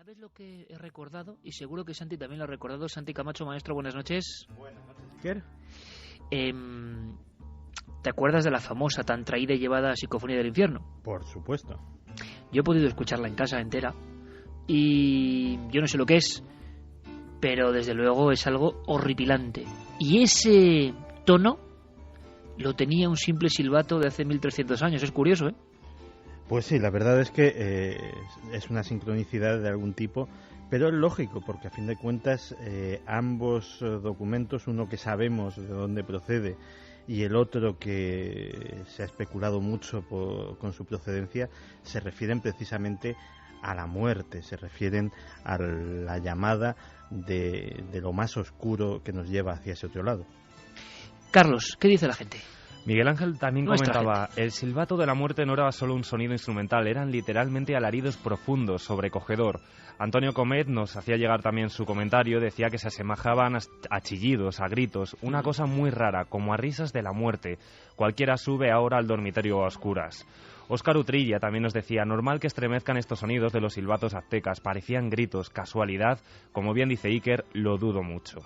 ¿Sabes lo que he recordado? Y seguro que Santi también lo ha recordado. Santi Camacho, maestro, buenas noches. Buenas noches, Iker. ¿Te acuerdas de la famosa, tan traída y llevada Psicofonía del Infierno? Por supuesto. Yo he podido escucharla en casa entera y yo no sé lo que es, pero desde luego es algo horripilante. Y ese tono lo tenía un simple silbato de hace 1300 años. Es curioso, ¿eh? Pues sí, la verdad es que es una sincronicidad de algún tipo, pero es lógico, porque a fin de cuentas ambos documentos, uno que sabemos de dónde procede y el otro que se ha especulado mucho con su procedencia, se refieren precisamente a la muerte, se refieren a la llamada de lo más oscuro que nos lleva hacia ese otro lado. Carlos, ¿qué dice la gente? Miguel Ángel también Nuestra comentaba, gente. el silbato de la muerte no era solo un sonido instrumental, eran literalmente alaridos profundos, sobrecogedor. Antonio Comet nos hacía llegar también su comentario, decía que se asemejaban a chillidos, a gritos, una cosa muy rara, como a risas de la muerte. Cualquiera sube ahora al dormitorio a oscuras. Óscar Utrilla también nos decía, normal que estremezcan estos sonidos de los silbatos aztecas, parecían gritos, casualidad, como bien dice Iker, lo dudo mucho.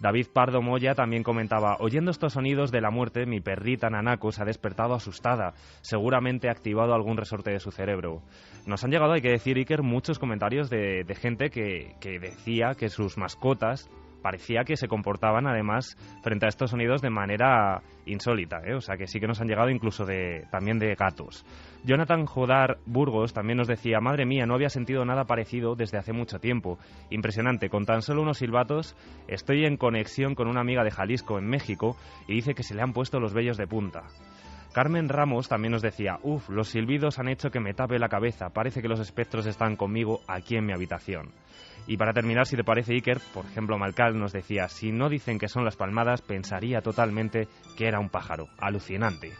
David Pardo Moya también comentaba, oyendo estos sonidos de la muerte, mi perrita Nanako se ha despertado asustada, seguramente ha activado algún resorte de su cerebro. Nos han llegado, hay que decir, Iker, muchos comentarios de gente que decía que sus mascotas parecía que se comportaban además frente a estos sonidos de manera insólita, ¿eh? O sea que sí que nos han llegado incluso también de gatos. Jonathan Jodar Burgos también nos decía, madre mía, no había sentido nada parecido desde hace mucho tiempo. Impresionante, con tan solo unos silbatos estoy en conexión con una amiga de Jalisco en México y dice que se le han puesto los vellos de punta. Carmen Ramos también nos decía, los silbidos han hecho que me tape la cabeza, parece que los espectros están conmigo aquí en mi habitación. Y para terminar, si te parece, Iker, por ejemplo, Malcal nos decía, si no dicen que son las palmadas, pensaría totalmente que era un pájaro. Alucinante.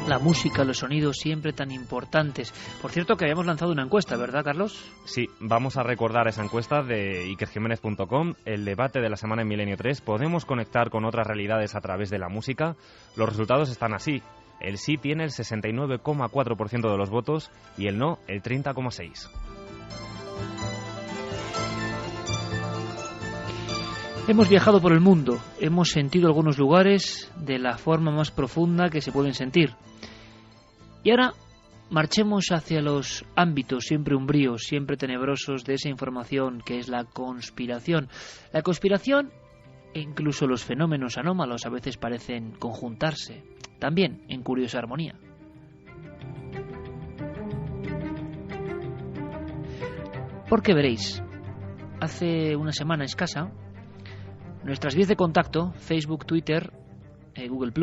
La música, los sonidos, siempre tan importantes. Por cierto, que habíamos lanzado una encuesta, ¿verdad, Carlos? Sí, vamos a recordar esa encuesta de ikerjimenez.com, el debate de la semana en Milenio 3. ¿Podemos conectar con otras realidades a través de la música? Los resultados están así. El sí tiene el 69,4% de los votos y el no el 30,6%. Hemos viajado por el mundo, hemos sentido algunos lugares de la forma más profunda que se pueden sentir. Y ahora marchemos hacia los ámbitos siempre umbríos, siempre tenebrosos de esa información que es la conspiración. La conspiración e incluso los fenómenos anómalos a veces parecen conjuntarse, también en curiosa armonía. Porque veréis, hace una semana escasa, nuestras vías de contacto, Facebook, Twitter, Google+,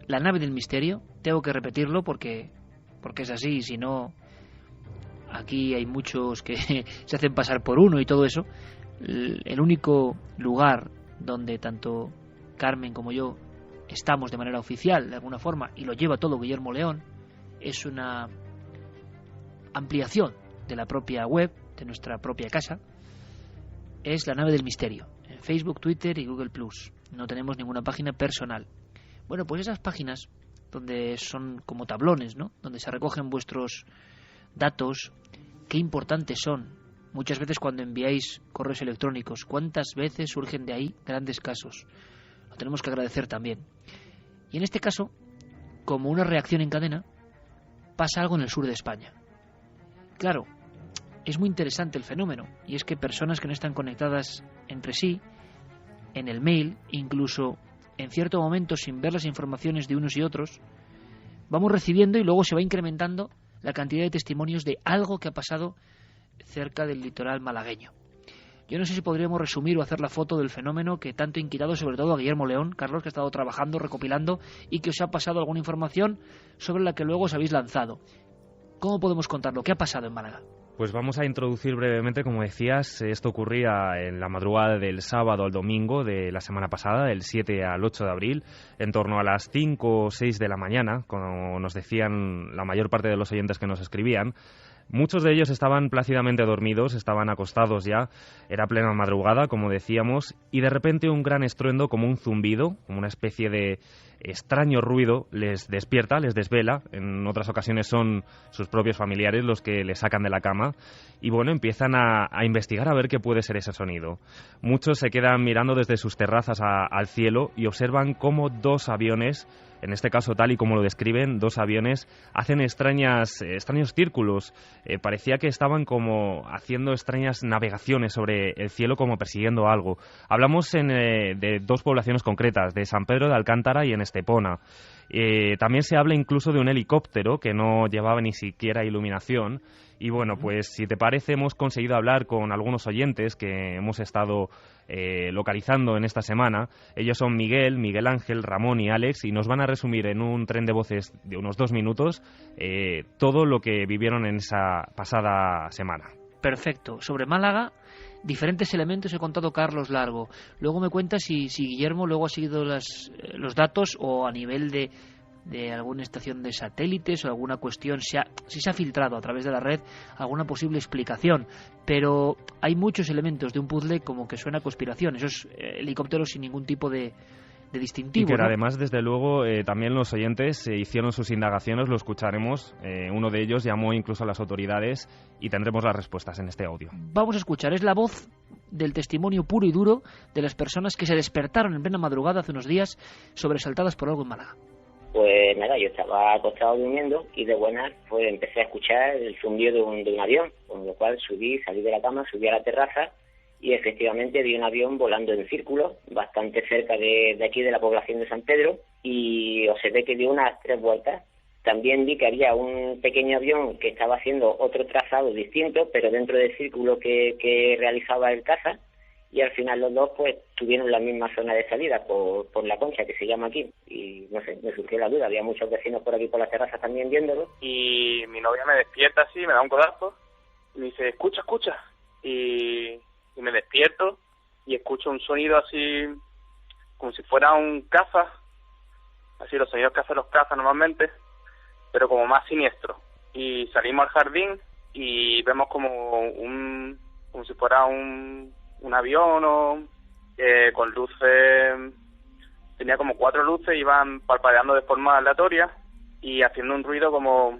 la nave del misterio, tengo que repetirlo porque es así, si no, aquí hay muchos que se hacen pasar por uno y todo eso. El único lugar donde tanto Carmen como yo estamos de manera oficial, de alguna forma, y lo lleva todo Guillermo León, es una ampliación de la propia web, de nuestra propia casa, es la nave del misterio, en Facebook, Twitter y Google+. No tenemos ninguna página personal. Bueno, pues esas páginas, donde son como tablones, ¿no?, donde se recogen vuestros datos, qué importantes son. Muchas veces cuando enviáis correos electrónicos, ¿cuántas veces surgen de ahí grandes casos? Lo tenemos que agradecer también. Y en este caso, como una reacción en cadena, pasa algo en el sur de España. Claro, es muy interesante el fenómeno, y es que personas que no están conectadas entre sí, en el mail, incluso en cierto momento sin ver las informaciones de unos y otros, vamos recibiendo y luego se va incrementando la cantidad de testimonios de algo que ha pasado cerca del litoral malagueño. Yo no sé si podríamos resumir o hacer la foto del fenómeno que tanto ha inquietado sobre todo a Guillermo León, Carlos, que ha estado trabajando, recopilando y que os ha pasado alguna información sobre la que luego os habéis lanzado. ¿Cómo podemos contarlo? ¿Qué ha pasado en Málaga? Pues vamos a introducir brevemente, como decías, esto ocurría en la madrugada del sábado al domingo de la semana pasada, del 7 al 8 de abril, en torno a las 5 o 6 de la mañana, como nos decían la mayor parte de los oyentes que nos escribían. Muchos de ellos estaban plácidamente dormidos, estaban acostados ya, era plena madrugada, como decíamos, y de repente un gran estruendo, como un zumbido, como una especie de extraño ruido, les despierta, les desvela. En otras ocasiones son sus propios familiares los que les sacan de la cama y bueno, empiezan a investigar a ver qué puede ser ese sonido. Muchos se quedan mirando desde sus terrazas al cielo y observan cómo dos aviones, en este caso tal y como lo describen, dos aviones hacen extraños círculos. Parecía que estaban como haciendo extrañas navegaciones sobre el cielo, como persiguiendo algo. Hablamos de dos poblaciones concretas, de San Pedro de Alcántara y en Estepona. También se habla incluso de un helicóptero que no llevaba ni siquiera iluminación. Y bueno, pues si te parece, hemos conseguido hablar con algunos oyentes que hemos estado localizando en esta semana. Ellos son Miguel, Miguel Ángel, Ramón y Alex, y nos van a resumir en un tren de voces de unos 2 minutos todo lo que vivieron en esa pasada semana. Perfecto. Sobre Málaga, diferentes elementos he contado Carlos Largo. Luego me cuenta si Guillermo luego ha seguido los datos o a nivel de alguna estación de satélites o alguna cuestión, si se ha filtrado a través de la red alguna posible explicación. Pero hay muchos elementos de un puzzle como que suena a conspiración. Esos helicópteros sin ningún tipo de distintivo. Y que ¿no? además, desde luego, también los oyentes hicieron sus indagaciones, lo escucharemos. Uno de ellos llamó incluso a las autoridades y tendremos las respuestas en este audio. Vamos a escuchar, es la voz del testimonio puro y duro de las personas que se despertaron en plena madrugada hace unos días sobresaltadas por algo en Málaga. Pues nada, yo estaba acostado durmiendo y de buenas pues empecé a escuchar el zumbido de un avión, con lo cual salí de la cama, subí a la terraza y efectivamente vi un avión volando en círculo, bastante cerca de aquí de la población de San Pedro, y observé que dio unas 3 vueltas. También vi que había un pequeño avión que estaba haciendo otro trazado distinto, pero dentro del círculo que realizaba el caza, y al final los dos pues tuvieron la misma zona de salida por la Concha, que se llama aquí, y no sé, me surgió la duda, había muchos vecinos por aquí por las terrazas también viéndolo. Y mi novia me despierta así, me da un codazo, y me dice, escucha, y me despierto y escucho un sonido así como si fuera un caza, así los sonidos que hacen los cazas normalmente, pero como más siniestro. Y salimos al jardín y vemos como si fuera un avión con luces, tenía como 4 luces, iban parpadeando de forma aleatoria y haciendo un ruido como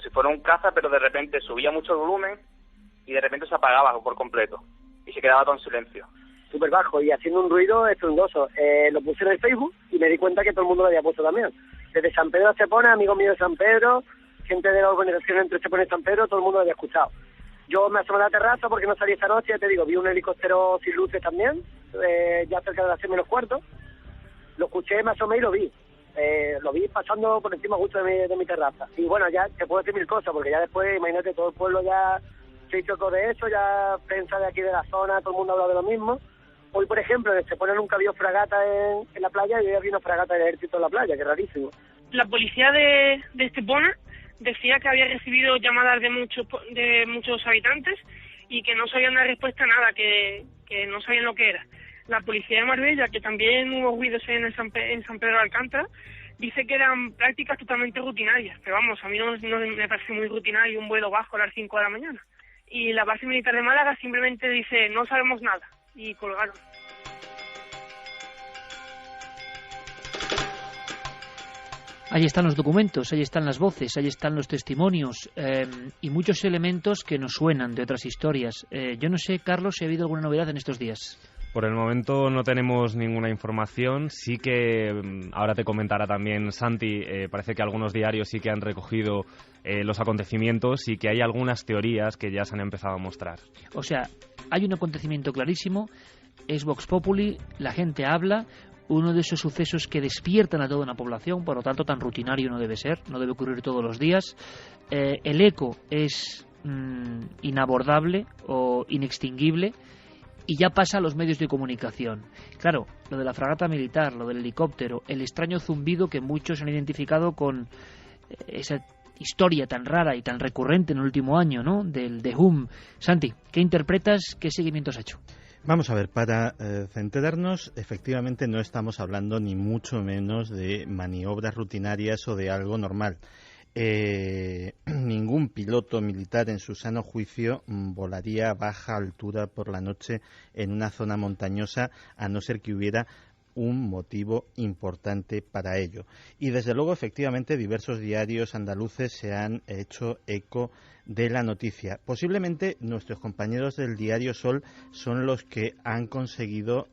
si fuera un caza, pero de repente subía mucho el volumen y de repente se apagaba por completo y se quedaba todo en silencio. Súper bajo y haciendo un ruido estruendoso. Lo puse en el Facebook y me di cuenta que todo el mundo lo había puesto también. Desde San Pedro a Estepona, amigos míos de San Pedro, gente de la organización entre Estepona y San Pedro, todo el mundo lo había escuchado. Yo me asomé a la terraza porque no salí esta noche, ya te digo, vi un helicóptero sin luces también, ya cerca de las 6:45. Lo escuché, me asomé y lo vi. Lo vi pasando por encima justo de mi terraza. Y bueno, ya te puedo decir 1000 cosas, porque ya después, imagínate, todo el pueblo ya se hizo eco de eso, ya prensa de aquí de la zona, todo el mundo ha hablado de lo mismo. Hoy, por ejemplo, en Estepona nunca vio fragata en la playa y hoy había una fragata del ejército en la playa, que es rarísimo. La policía de Estepona decía que había recibido llamadas de muchos habitantes y que no sabían dar respuesta a nada, que no sabían lo que era. La policía de Marbella, que también hubo ruidos en San Pedro de Alcántara, dice que eran prácticas totalmente rutinarias, pero vamos, a mí no me parece muy rutinario un vuelo bajo a las 5 de la mañana. Y la base militar de Málaga simplemente dice, no sabemos nada, y colgaron. Ahí están los documentos, ahí están las voces, ahí están los testimonios y muchos elementos que nos suenan de otras historias. Yo no sé, Carlos, si ha habido alguna novedad en estos días. Por el momento no tenemos ninguna información. Sí que ahora te comentará también Santi, parece que algunos diarios sí que han recogido los acontecimientos y que hay algunas teorías que ya se han empezado a mostrar. O sea, hay un acontecimiento clarísimo, es Vox Populi, la gente habla, uno de esos sucesos que despiertan a toda una población, por lo tanto tan rutinario no debe ser, no debe ocurrir todos los días. El eco es inabordable o inextinguible y ya pasa a los medios de comunicación. Claro, lo de la fragata militar, lo del helicóptero, el extraño zumbido que muchos han identificado con esa historia tan rara y tan recurrente en el último año, ¿no?, del The Hum. Santi, ¿qué interpretas? ¿Qué seguimiento has hecho? Vamos a ver, para centrarnos, efectivamente no estamos hablando ni mucho menos de maniobras rutinarias o de algo normal. ningún piloto militar en su sano juicio volaría a baja altura por la noche en una zona montañosa, a no ser que hubiera un motivo importante para ello. Y desde luego, efectivamente, diversos diarios andaluces se han hecho eco de la noticia. Posiblemente nuestros compañeros del diario Sol son los que han conseguido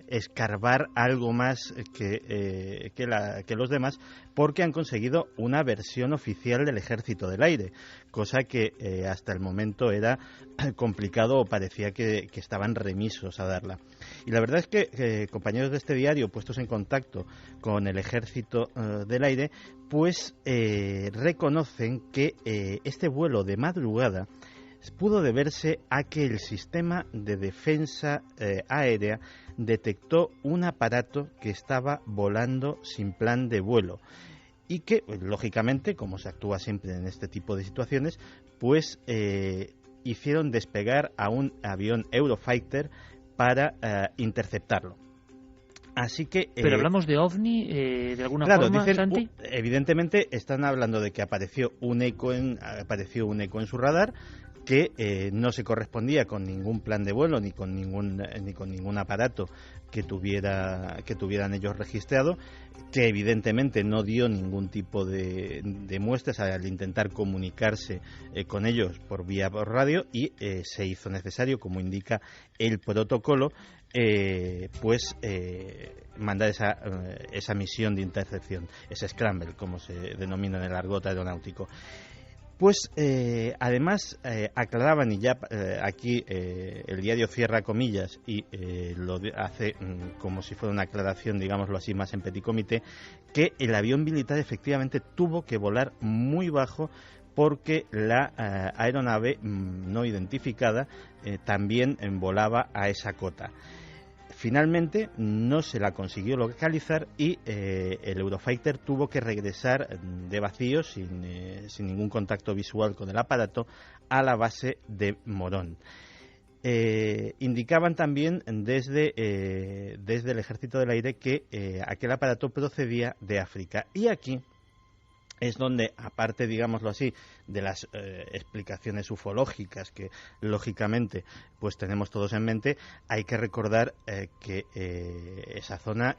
escarbar algo más que los demás, porque han conseguido una versión oficial del Ejército del Aire, cosa que hasta el momento era complicado o parecía que estaban remisos a darla. Y la verdad es que compañeros de este diario, puestos en contacto con el Ejército del Aire, pues reconocen que este vuelo de madrugada pudo deberse a que el sistema de defensa aérea detectó un aparato que estaba volando sin plan de vuelo y que, lógicamente, como se actúa siempre en este tipo de situaciones, pues hicieron despegar a un avión Eurofighter para interceptarlo. Así que, pero hablamos de OVNI de alguna forma, dicen, Santi. Evidentemente están hablando de que apareció un eco en su radar que no se correspondía con ningún plan de vuelo ni con ningún aparato que tuvieran ellos registrado, que evidentemente no dio ningún tipo de muestras al intentar comunicarse con ellos por radio, y se hizo necesario, como indica el protocolo, mandar esa misión de intercepción, ese scramble, como se denomina en el argot aeronáutico. Pues además aclaraban, y ya aquí el diario cierra comillas y lo hace como si fuera una aclaración, digámoslo así, más en petit comité, que el avión militar efectivamente tuvo que volar muy bajo porque la aeronave no identificada también volaba a esa cota. Finalmente no se la consiguió localizar y el Eurofighter tuvo que regresar de vacío, sin ningún contacto visual con el aparato, a la base de Morón. Indicaban también desde el Ejército del Aire que aquel aparato procedía de África. Y aquí es donde, aparte, digámoslo así, de las explicaciones ufológicas que lógicamente pues tenemos todos en mente, hay que recordar que esa zona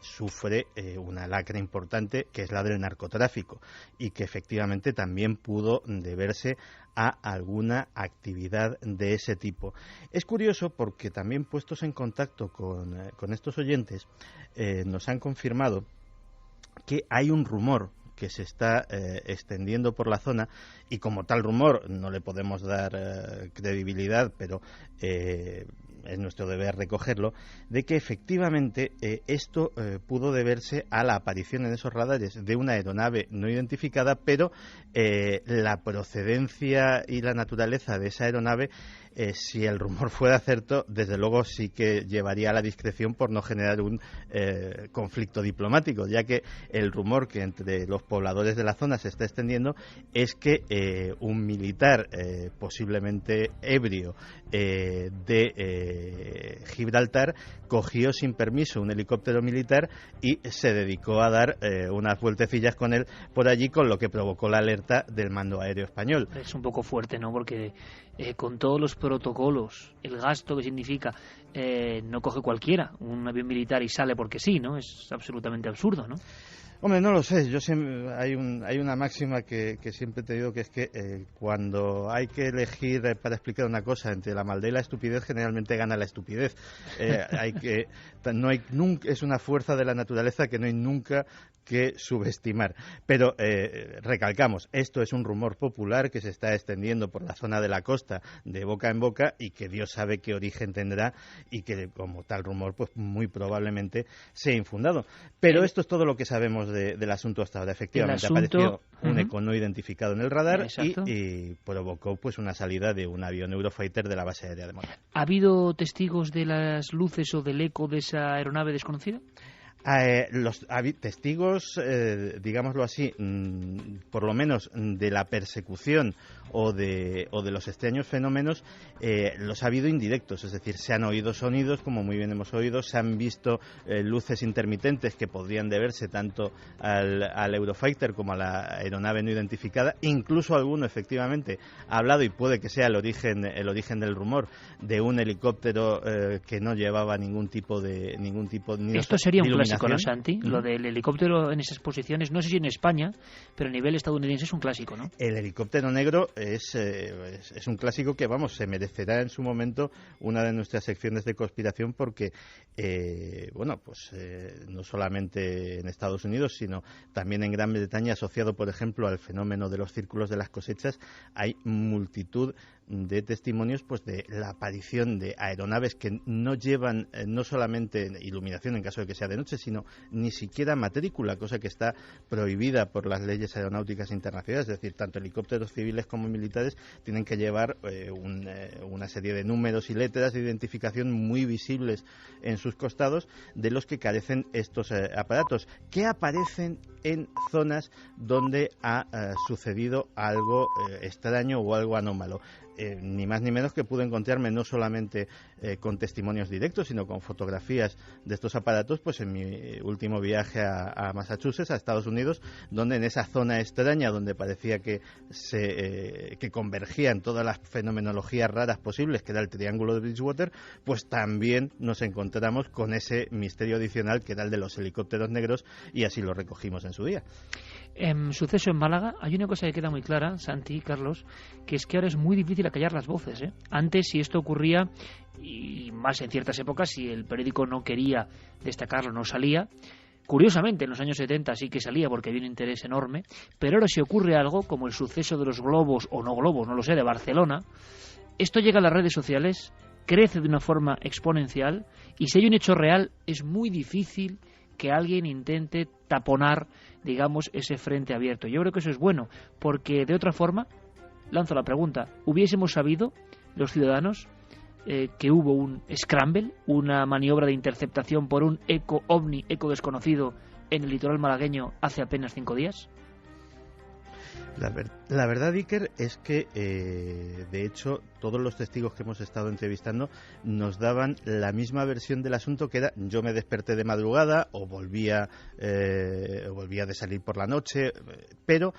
sufre una lacra importante, que es la del narcotráfico, y que efectivamente también pudo deberse a alguna actividad de ese tipo. Es curioso porque también, puestos en contacto con estos oyentes, nos han confirmado que hay un rumor que se está extendiendo por la zona, y como tal rumor no le podemos dar credibilidad, pero es nuestro deber recogerlo, de que efectivamente esto pudo deberse a la aparición en esos radares de una aeronave no identificada, pero la procedencia y la naturaleza de esa aeronave, si el rumor fuera cierto, desde luego sí que llevaría a la discreción por no generar un conflicto diplomático, ya que el rumor que entre los pobladores de la zona se está extendiendo es que un militar posiblemente ebrio de Gibraltar cogió sin permiso un helicóptero militar y se dedicó a dar unas vueltecillas con él por allí, con lo que provocó la alerta del mando aéreo español. Es un poco fuerte, ¿no? Porque con todos los protocolos, el gasto que significa, no coge cualquiera un avión militar y sale porque sí, ¿no? Es absolutamente absurdo, ¿no? Hombre, no lo sé. Yo siempre, hay una máxima que siempre te digo, que es que cuando hay que elegir para explicar una cosa entre la maldad y la estupidez, generalmente gana la estupidez. Es una fuerza de la naturaleza que no hay nunca que subestimar. Pero recalcamos, esto es un rumor popular que se está extendiendo por la zona de la costa de boca en boca, y que Dios sabe qué origen tendrá, y que como tal rumor pues muy probablemente sea infundado. Pero esto es todo lo que sabemos del asunto hasta ahora. Efectivamente apareció un eco no identificado en el radar y provocó pues una salida de un avión Eurofighter de la base aérea de Morón. ¿Ha habido testigos de las luces o del eco de esa aeronave desconocida? Los testigos, digámoslo así, por lo menos de la persecución o de los extraños fenómenos, los ha habido indirectos, es decir, se han oído sonidos, como muy bien hemos oído, se han visto luces intermitentes que podrían deberse tanto al Eurofighter como a la aeronave no identificada, incluso alguno efectivamente ha hablado, y puede que sea el origen del rumor, de un helicóptero que no llevaba ningún tipo de Esto sería un clásico, ¿no, Santi? Uh-huh. Lo del helicóptero en esas posiciones, no sé si en España, pero a nivel estadounidense es un clásico, ¿no? El helicóptero negro es un clásico que, vamos, se merecerá en su momento una de nuestras secciones de conspiración porque, no solamente en Estados Unidos, sino también en Gran Bretaña, asociado, por ejemplo, al fenómeno de los círculos de las cosechas, hay multitud de testimonios pues de la aparición de aeronaves que no llevan no solamente iluminación en caso de que sea de noche, sino ni siquiera matrícula, cosa que está prohibida por las leyes aeronáuticas internacionales. Es decir, tanto helicópteros civiles como militares tienen que llevar una serie de números y letras de identificación muy visibles en sus costados, de los que carecen estos aparatos, que aparecen en zonas donde ha sucedido algo extraño o algo anómalo. Ni más ni menos que pude encontrarme no solamente con testimonios directos, sino con fotografías de estos aparatos, pues en mi último viaje a Massachusetts, a Estados Unidos, donde en esa zona extraña donde parecía que convergían todas las fenomenologías raras posibles, que era el triángulo de Bridgewater, pues también nos encontramos con ese misterio adicional que era el de los helicópteros negros, y así lo recogimos en su día. Suceso en Málaga, hay una cosa que queda muy clara, Santi y Carlos, que es que ahora es muy difícil acallar las voces, ¿eh? Antes, si esto ocurría, y más en ciertas épocas, si el periódico no quería destacarlo, no salía. Curiosamente, en los años 70 sí que salía porque había un interés enorme, pero ahora si ocurre algo, como el suceso de los globos, o no globos, no lo sé, de Barcelona, esto llega a las redes sociales, crece de una forma exponencial, y si hay un hecho real, es muy difícil que alguien intente taponar, digamos, ese frente abierto. Yo creo que eso es bueno, porque de otra forma, lanzo la pregunta, ¿hubiésemos sabido, los ciudadanos, que hubo un scramble, una maniobra de interceptación por un eco ovni, eco desconocido, en el litoral malagueño hace apenas 5 días? La verdad, Iker, es que, de hecho, todos los testigos que hemos estado entrevistando nos daban la misma versión del asunto, que era: yo me desperté de madrugada o volvía de salir por la noche, pero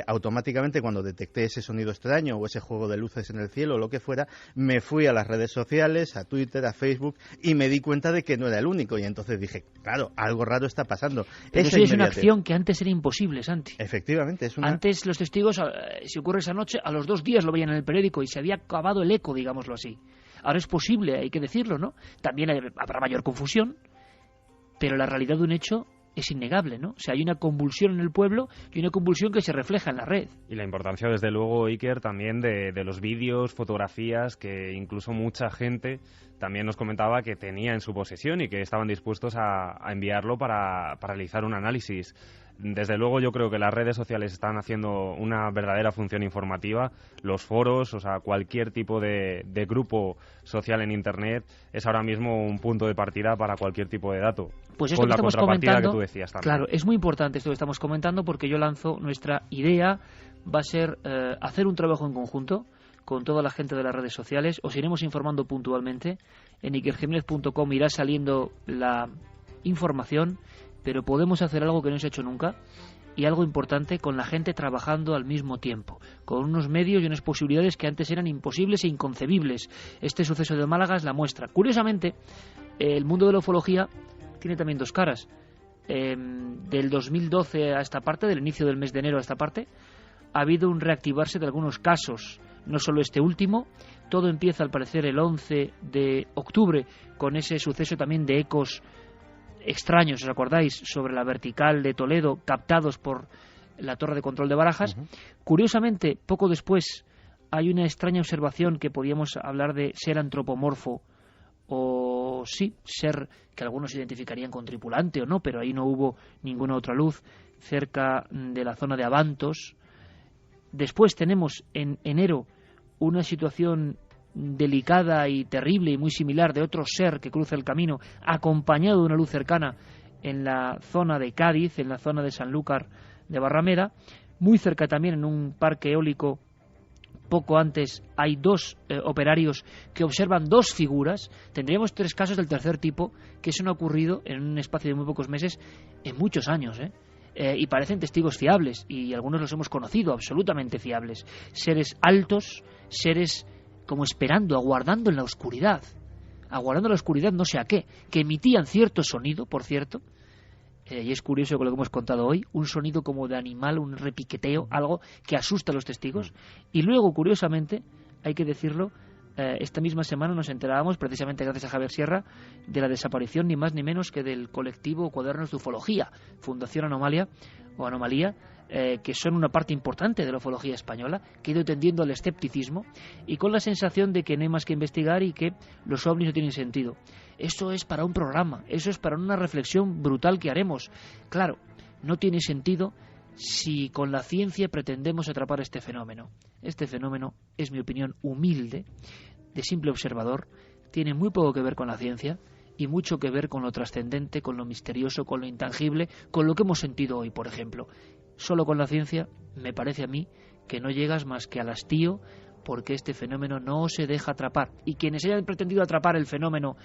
automáticamente cuando detecté ese sonido extraño o ese juego de luces en el cielo o lo que fuera, me fui a las redes sociales, a Twitter, a Facebook, y me di cuenta de que no era el único, y entonces dije, claro, algo raro está pasando. Pero eso es una acción que antes era imposible, Santi. Efectivamente, es una... Antes los testigos, si ocurre esa noche, a los 2 días lo veían en el periódico y se había acabado el eco, digámoslo así. Ahora es posible, hay que decirlo, ¿no? También habrá mayor confusión, pero la realidad de un hecho es innegable, ¿no? O sea, hay una convulsión en el pueblo y una convulsión que se refleja en la red. Y la importancia, desde luego, Iker, también de los vídeos, fotografías, que incluso mucha gente también nos comentaba que tenía en su posesión y que estaban dispuestos a enviarlo para realizar un análisis. Desde luego, yo creo que las redes sociales están haciendo una verdadera función informativa. Los foros, o sea, cualquier tipo de grupo social en Internet es ahora mismo un punto de partida para cualquier tipo de dato. Pues esto con que la estamos contrapartida comentando, que tú decías también. Claro, es muy importante esto que estamos comentando, porque yo lanzo, nuestra idea va a ser hacer un trabajo en conjunto con toda la gente de las redes sociales. Os iremos informando puntualmente. En ikerjimenez.com irá saliendo la información, pero podemos hacer algo que no se ha hecho nunca, y algo importante, con la gente trabajando al mismo tiempo, con unos medios y unas posibilidades que antes eran imposibles e inconcebibles. Este suceso de Málaga es la muestra. Curiosamente, el mundo de la ufología tiene también 2 caras. Del 2012 a esta parte, del inicio del mes de enero a esta parte, ha habido un reactivarse de algunos casos, no solo este último. Todo empieza, al parecer, el 11 de octubre, con ese suceso también de ecos extraños, ¿os acordáis?, sobre la vertical de Toledo, captados por la torre de control de Barajas. Uh-huh. Curiosamente, poco después, hay una extraña observación que podíamos hablar de ser antropomorfo, o sí, ser que algunos identificarían con tripulante o no, pero ahí no hubo ninguna otra luz, cerca de la zona de Abantos. Después tenemos en enero una situación delicada y terrible y muy similar de otro ser que cruza el camino acompañado de una luz cercana en la zona de Cádiz, en la zona de Sanlúcar de Barrameda, muy cerca también en un parque eólico. Poco antes hay 2 operarios que observan 2 figuras. Tendríamos 3 casos del tercer tipo, que eso no ha ocurrido en un espacio de muy pocos meses, en muchos años, y parecen testigos fiables, y algunos los hemos conocido, absolutamente fiables. Seres altos, seres como esperando, aguardando en la oscuridad, no sé a qué, que emitían cierto sonido, por cierto. Y es curioso con lo que hemos contado hoy, un sonido como de animal, un repiqueteo, algo que asusta a los testigos. Y luego, curiosamente, hay que decirlo, esta misma semana nos enterábamos, precisamente gracias a Javier Sierra, de la desaparición ni más ni menos que del colectivo Cuadernos de Ufología, Fundación Anomalía, que son una parte importante de la ufología española, que ha ido tendiendo al escepticismo y con la sensación de que no hay más que investigar y que los ovnis no tienen sentido. Eso es para un programa, eso es para una reflexión brutal que haremos. Claro, no tiene sentido si con la ciencia pretendemos atrapar este fenómeno. Este fenómeno, es mi opinión humilde, de simple observador, tiene muy poco que ver con la ciencia y mucho que ver con lo trascendente, con lo misterioso, con lo intangible, con lo que hemos sentido hoy, por ejemplo. Solo con la ciencia me parece a mí que no llegas más que al hastío, porque este fenómeno no se deja atrapar. Y quienes hayan pretendido atrapar el fenómeno,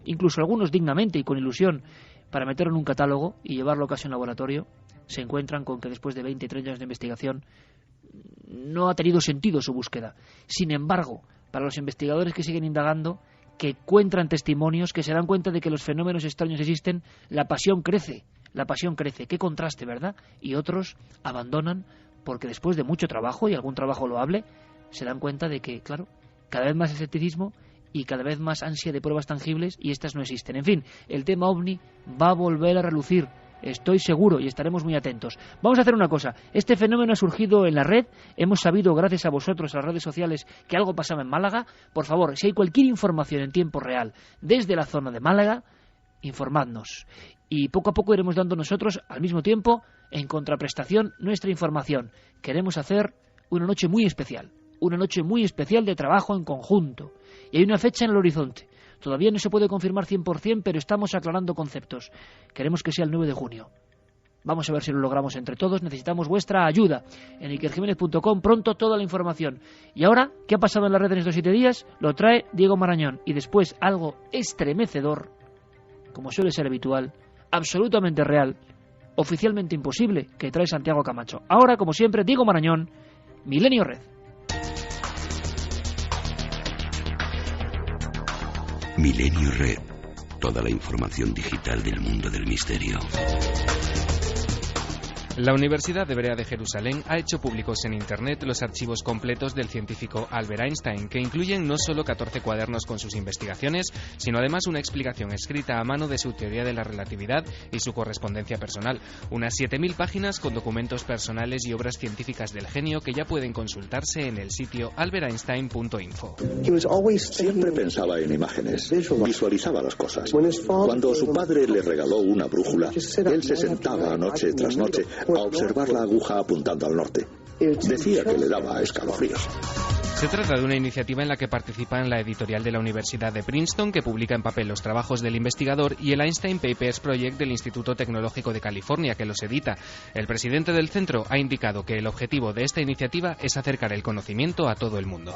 incluso algunos dignamente y con ilusión, para meterlo en un catálogo y llevarlo casi a un laboratorio, se encuentran con que después de 20 y 30 años de investigación no ha tenido sentido su búsqueda. Sin embargo, para los investigadores que siguen indagando, que encuentran testimonios, que se dan cuenta de que los fenómenos extraños existen, la pasión crece. Qué contraste, ¿verdad? Y otros abandonan porque después de mucho trabajo, y algún trabajo loable, se dan cuenta de que, claro, cada vez más escepticismo y cada vez más ansia de pruebas tangibles, y estas no existen. En fin, el tema OVNI va a volver a relucir, estoy seguro, y estaremos muy atentos. Vamos a hacer una cosa, este fenómeno ha surgido en la red, hemos sabido gracias a vosotros, a las redes sociales, que algo pasaba en Málaga. Por favor, si hay cualquier información en tiempo real desde la zona de Málaga, informadnos. Y poco a poco iremos dando nosotros, al mismo tiempo, en contraprestación, nuestra información. Queremos hacer una noche muy especial de trabajo en conjunto. Y hay una fecha en el horizonte. Todavía no se puede confirmar 100%, pero estamos aclarando conceptos. Queremos que sea el 9 de junio. Vamos a ver si lo logramos entre todos. Necesitamos vuestra ayuda. En ikerjimenez.com pronto toda la información. Y ahora, ¿qué ha pasado en la red en estos 7 días? Lo trae Diego Marañón. Y después algo estremecedor, como suele ser habitual, absolutamente real, oficialmente imposible, que trae Santiago Camacho. Ahora, como siempre, Diego Marañón, Milenio Red. Milenio Red. Toda la información digital del mundo del misterio. La Universidad Hebrea de Jerusalén ha hecho públicos en Internet los archivos completos del científico Albert Einstein, que incluyen no solo 14 cuadernos con sus investigaciones, sino además una explicación escrita a mano de su teoría de la relatividad y su correspondencia personal. Unas 7.000 páginas con documentos personales y obras científicas del genio que ya pueden consultarse en el sitio alberteinstein.info. Siempre pensaba en imágenes, visualizaba las cosas. Cuando su padre le regaló una brújula, él se sentaba noche tras noche a observar la aguja apuntando al norte. Decía que le daba escalofríos. Se trata de una iniciativa en la que participan la editorial de la Universidad de Princeton, que publica en papel los trabajos del investigador, y el Einstein Papers Project del Instituto Tecnológico de California, que los edita. El presidente del centro ha indicado que el objetivo de esta iniciativa es acercar el conocimiento a todo el mundo.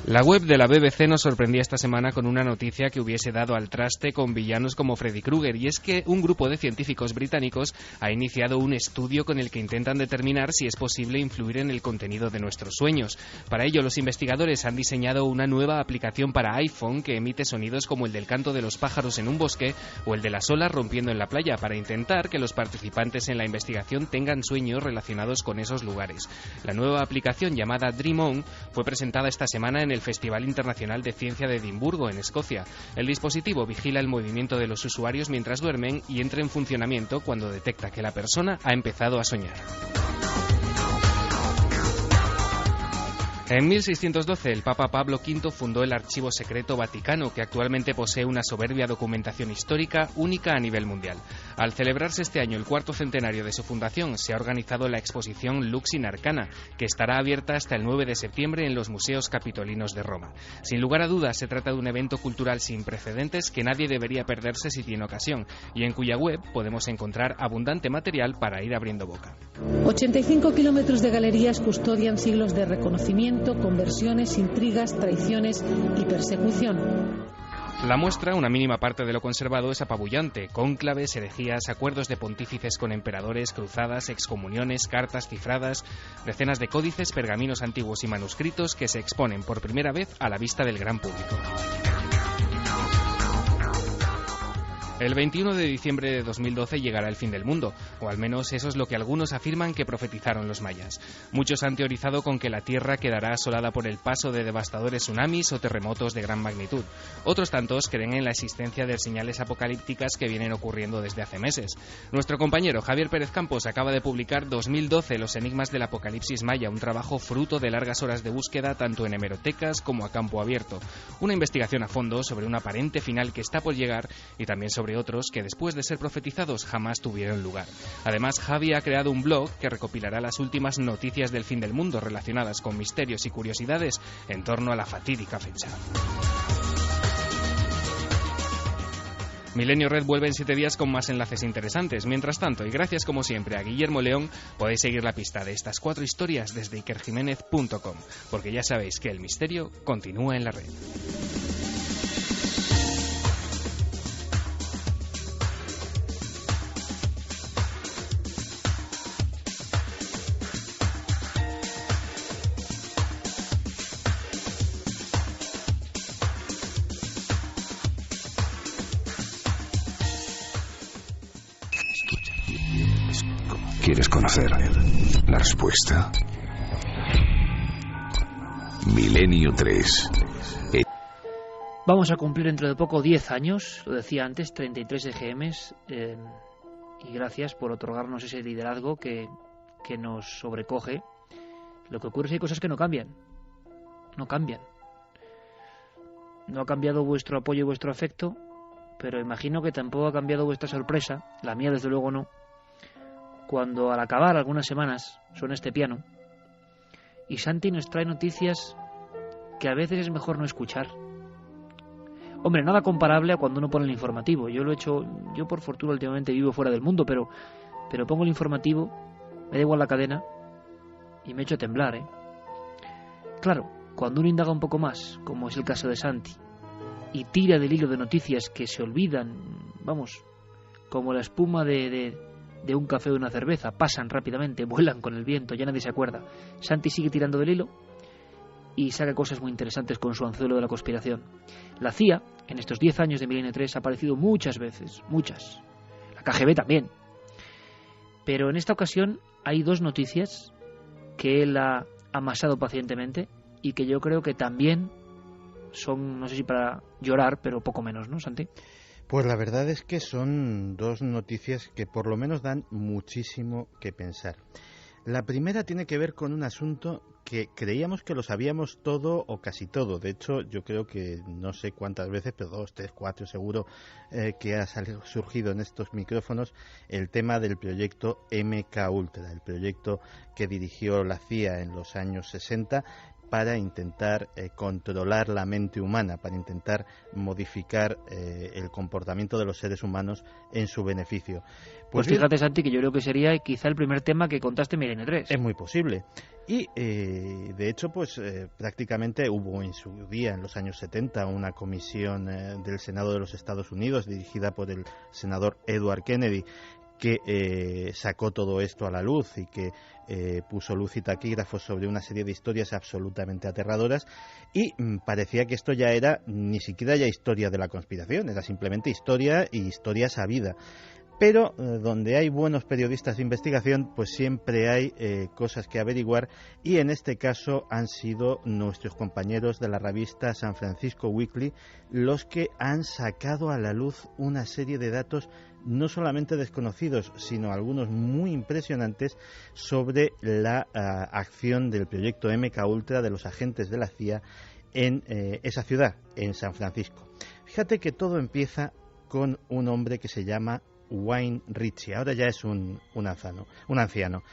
La web de la BBC nos sorprendía esta semana con una noticia que hubiese dado al traste con villanos como Freddy Krueger, y es que un grupo de científicos británicos ha iniciado un estudio con el que intentan determinar si es posible influir en el contenido de nuestros sueños. Para ello, los investigadores han diseñado una nueva aplicación para iPhone que emite sonidos como el del canto de los pájaros en un bosque o el de las olas rompiendo en la playa, para intentar que los participantes en la investigación tengan sueños relacionados con esos lugares. La nueva aplicación, llamada Dream On, fue presentada esta semana en el Festival Internacional de Ciencia de Edimburgo, en Escocia. El dispositivo vigila el movimiento de los usuarios mientras duermen y entra en funcionamiento cuando detecta que la persona ha empezado a soñar. En 1612, el Papa Pablo V fundó el Archivo Secreto Vaticano, que actualmente posee una soberbia documentación histórica única a nivel mundial. Al celebrarse este año el 4º centenario de su fundación, se ha organizado la exposición Lux in Arcana, que estará abierta hasta el 9 de septiembre en los Museos Capitolinos de Roma. Sin lugar a dudas, se trata de un evento cultural sin precedentes que nadie debería perderse si tiene ocasión, y en cuya web podemos encontrar abundante material para ir abriendo boca. 85 kilómetros de galerías custodian siglos de reconocimiento, conversiones, intrigas, traiciones y persecución. La muestra, una mínima parte de lo conservado, es apabullante. Cónclaves, herejías, acuerdos de pontífices con emperadores, cruzadas, excomuniones, cartas cifradas, decenas de códices, pergaminos antiguos y manuscritos que se exponen por primera vez a la vista del gran público. El 21 de diciembre de 2012 llegará el fin del mundo, o al menos eso es lo que algunos afirman que profetizaron los mayas. Muchos han teorizado con que la Tierra quedará asolada por el paso de devastadores tsunamis o terremotos de gran magnitud. Otros tantos creen en la existencia de señales apocalípticas que vienen ocurriendo desde hace meses. Nuestro compañero Javier Pérez Campos acaba de publicar 2012 Los enigmas del apocalipsis maya, un trabajo fruto de largas horas de búsqueda tanto en hemerotecas como a campo abierto. Una investigación a fondo sobre un aparente final que está por llegar y también sobre otros que después de ser profetizados jamás tuvieron lugar. Además, Javi ha creado un blog que recopilará las últimas noticias del fin del mundo relacionadas con misterios y curiosidades en torno a la fatídica fecha. Milenio Red vuelve en 7 días con más enlaces interesantes. Mientras tanto, y gracias como siempre a Guillermo León, podéis seguir la pista de estas 4 historias desde ikerjiménez.com, porque ya sabéis que el misterio continúa en la red. ¿Quieres conocer la respuesta? Milenio 3. Vamos a cumplir dentro de poco 10 años, lo decía antes, 33 EGMs, y gracias por otorgarnos ese liderazgo que nos sobrecoge. Lo que ocurre es que hay cosas que no cambian. No cambian. No ha cambiado vuestro apoyo y vuestro afecto, pero imagino que tampoco ha cambiado vuestra sorpresa, la mía desde luego no, cuando al acabar algunas semanas suena este piano y Santi nos trae noticias que a veces es mejor no escuchar. Hombre, nada comparable a cuando uno pone el informativo. Yo lo he hecho, yo por fortuna últimamente vivo fuera del mundo, pero pongo el informativo, me da igual la cadena y me echo a temblar, Claro, cuando uno indaga un poco más, como es el caso de Santi, y tira del hilo de noticias que se olvidan, vamos, como la espuma de un café o una cerveza, pasan rápidamente, vuelan con el viento, ya nadie se acuerda. Santi sigue tirando del hilo y saca cosas muy interesantes con su anzuelo de la conspiración. La CIA, en estos 10 años de Milenio 3, ha aparecido muchas veces, muchas. La KGB también. Pero en esta ocasión hay 2 noticias que él ha amasado pacientemente y que yo creo que también son, no sé si para llorar, pero poco menos, ¿no, Santi? Pues la verdad es que son 2 noticias que por lo menos dan muchísimo que pensar. La primera tiene que ver con un asunto que creíamos que lo sabíamos todo o casi todo. De hecho, yo creo que no sé cuántas veces, pero 2, 3, 4 seguro que ha surgido en estos micrófonos el tema del proyecto MKUltra, el proyecto que dirigió la CIA en los años 60 para intentar controlar la mente humana, para intentar modificar el comportamiento de los seres humanos en su beneficio. Pues fíjate, Santi, que yo creo que sería quizá el primer tema que contaste en Milenio 3. Es muy posible. Y, de hecho, pues prácticamente hubo en su día, en los años 70, una comisión del Senado de los Estados Unidos, dirigida por el senador Edward Kennedy, que sacó todo esto a la luz y que puso luz y taquígrafos sobre una serie de historias absolutamente aterradoras, y parecía que esto ya era ni siquiera ya historia de la conspiración, era simplemente historia y historia sabida. Pero donde hay buenos periodistas de investigación, pues siempre hay cosas que averiguar, y en este caso han sido nuestros compañeros de la revista San Francisco Weekly los que han sacado a la luz una serie de datos no solamente desconocidos, sino algunos muy impresionantes sobre la acción del proyecto MKUltra de los agentes de la CIA en esa ciudad, en San Francisco. Fíjate que todo empieza con un hombre que se llama Wayne Ritchie. Ahora ya es un anciano.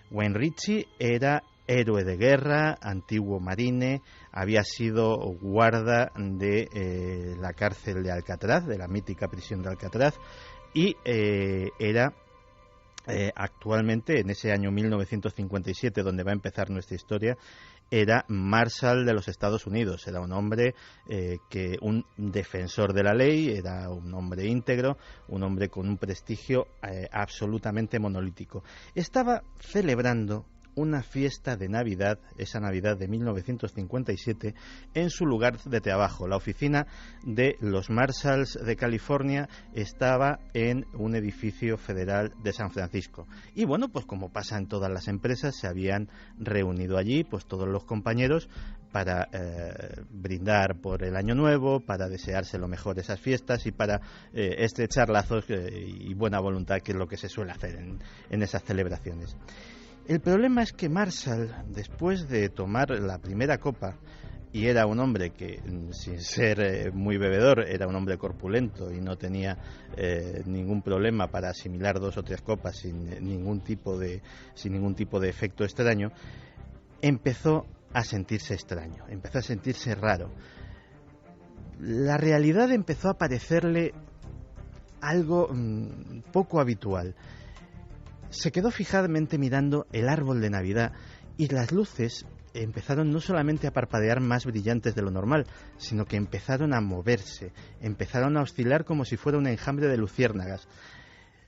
Wayne Ritchie era héroe de guerra, antiguo marine, había sido guarda de la cárcel de Alcatraz, de la mítica prisión de Alcatraz, y era actualmente, en ese año 1957, donde va a empezar nuestra historia, era Marshal de los Estados Unidos. Era un hombre un defensor de la ley, era un hombre íntegro, un hombre con un prestigio absolutamente monolítico. Estaba celebrando una fiesta de Navidad, esa Navidad de 1957, en su lugar de trabajo. La oficina de los Marshals de California estaba en un edificio federal de San Francisco. Y bueno, pues como pasa en todas las empresas, se habían reunido allí pues todos los compañeros para brindar por el año nuevo, para desearse lo mejor de esas fiestas y para estrechar lazos y buena voluntad, que es lo que se suele hacer en esas celebraciones. El problema es que Marshall, después de tomar la primera copa, y era un hombre que, sin ser muy bebedor, era un hombre corpulento y no tenía ningún problema para asimilar 2 o 3 copas sin ningún tipo de efecto extraño, empezó a sentirse extraño, empezó a sentirse raro. La realidad empezó a parecerle algo poco habitual. Se quedó fijamente mirando el árbol de Navidad y las luces empezaron no solamente a parpadear más brillantes de lo normal, sino que empezaron a moverse, empezaron a oscilar como si fuera un enjambre de luciérnagas.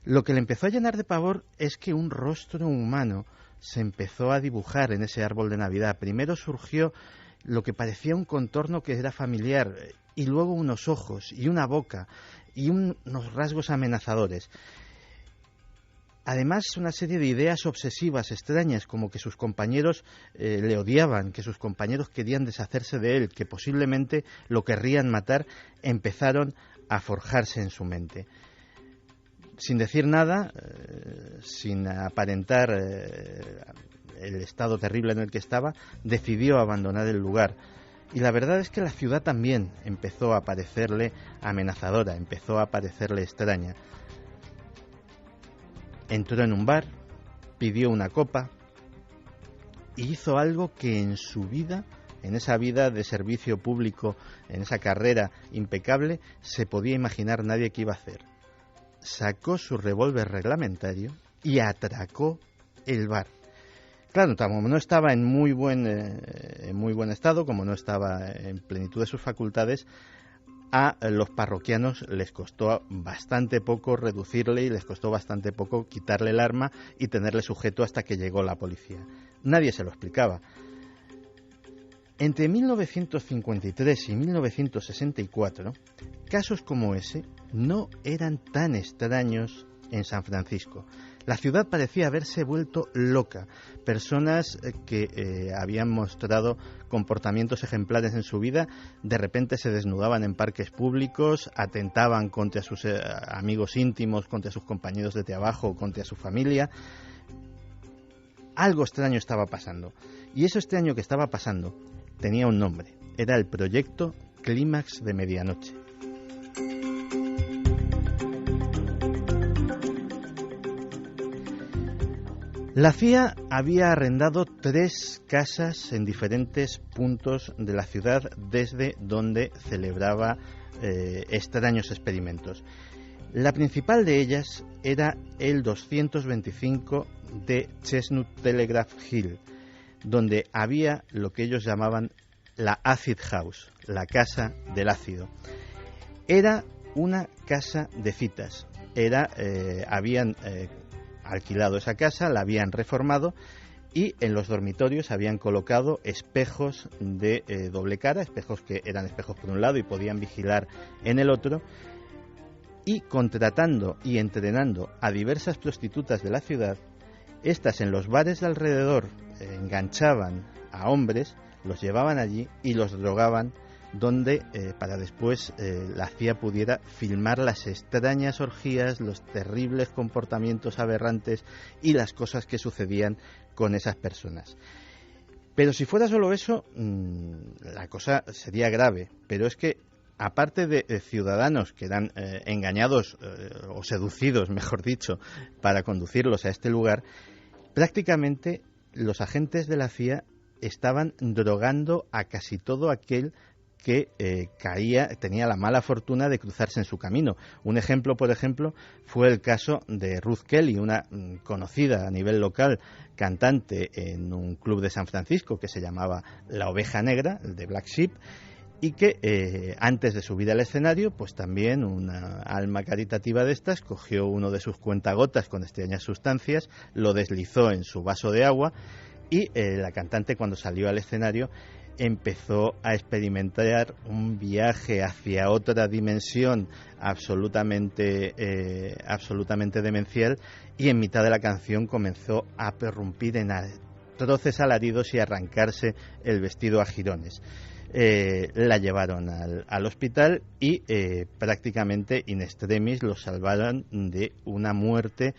Lo que le empezó a llenar de pavor es que un rostro humano se empezó a dibujar en ese árbol de Navidad. Primero surgió lo que parecía un contorno que era familiar, y luego unos ojos y una boca y unos rasgos amenazadores. Además, una serie de ideas obsesivas extrañas, como que sus compañeros le odiaban, que sus compañeros querían deshacerse de él, que posiblemente lo querrían matar, empezaron a forjarse en su mente. Sin decir nada, sin aparentar el estado terrible en el que estaba, decidió abandonar el lugar. Y la verdad es que la ciudad también empezó a parecerle amenazadora, empezó a parecerle extraña. Entró en un bar, pidió una copa y hizo algo que en su vida, en esa vida de servicio público, en esa carrera impecable, se podía imaginar nadie que iba a hacer. Sacó su revólver reglamentario y atracó el bar. Claro, como no estaba en muy buen estado, como no estaba en plenitud de sus facultades, a los parroquianos les costó bastante poco reducirle y les costó bastante poco quitarle el arma y tenerle sujeto hasta que llegó la policía. Nadie se lo explicaba. Entre 1953 y 1964, casos como ese no eran tan extraños en San Francisco. La ciudad parecía haberse vuelto loca. Personas que habían mostrado comportamientos ejemplares en su vida, de repente se desnudaban en parques públicos, atentaban contra sus amigos íntimos, contra sus compañeros de trabajo, contra su familia. Algo extraño estaba pasando. Y eso extraño que estaba pasando tenía un nombre. Era el proyecto Clímax de Medianoche. La CIA había arrendado 3 casas en diferentes puntos de la ciudad desde donde celebraba extraños experimentos. La principal de ellas era el 225 de Chestnut Telegraph Hill, donde había lo que ellos llamaban la Acid House, la casa del ácido. Era una casa de citas. Habían alquilado esa casa, la habían reformado y en los dormitorios habían colocado espejos de doble cara, espejos que eran espejos por un lado y podían vigilar en el otro, y contratando y entrenando a diversas prostitutas de la ciudad. Estas en los bares de alrededor enganchaban a hombres, los llevaban allí y los drogaban, donde para después la CIA pudiera filmar las extrañas orgías, los terribles comportamientos aberrantes y las cosas que sucedían con esas personas. Pero si fuera solo eso, la cosa sería grave. Pero es que, aparte de ciudadanos que eran engañados o seducidos, mejor dicho, para conducirlos a este lugar, prácticamente los agentes de la CIA estaban drogando a casi todo aquel que tenía la mala fortuna de cruzarse en su camino. Un ejemplo, por ejemplo, fue el caso de Ruth Kelly, una conocida a nivel local cantante en un club de San Francisco que se llamaba La Oveja Negra, el de Black Sheep, y que antes de subir al escenario, pues también una alma caritativa de estas cogió uno de sus cuentagotas con extrañas sustancias, lo deslizó en su vaso de agua y la cantante, cuando salió al escenario, empezó a experimentar un viaje hacia otra dimensión absolutamente demencial, y en mitad de la canción comenzó a prorrumpir en atroces alaridos y a arrancarse el vestido a jirones. La llevaron al hospital y prácticamente in extremis los salvaron de una muerte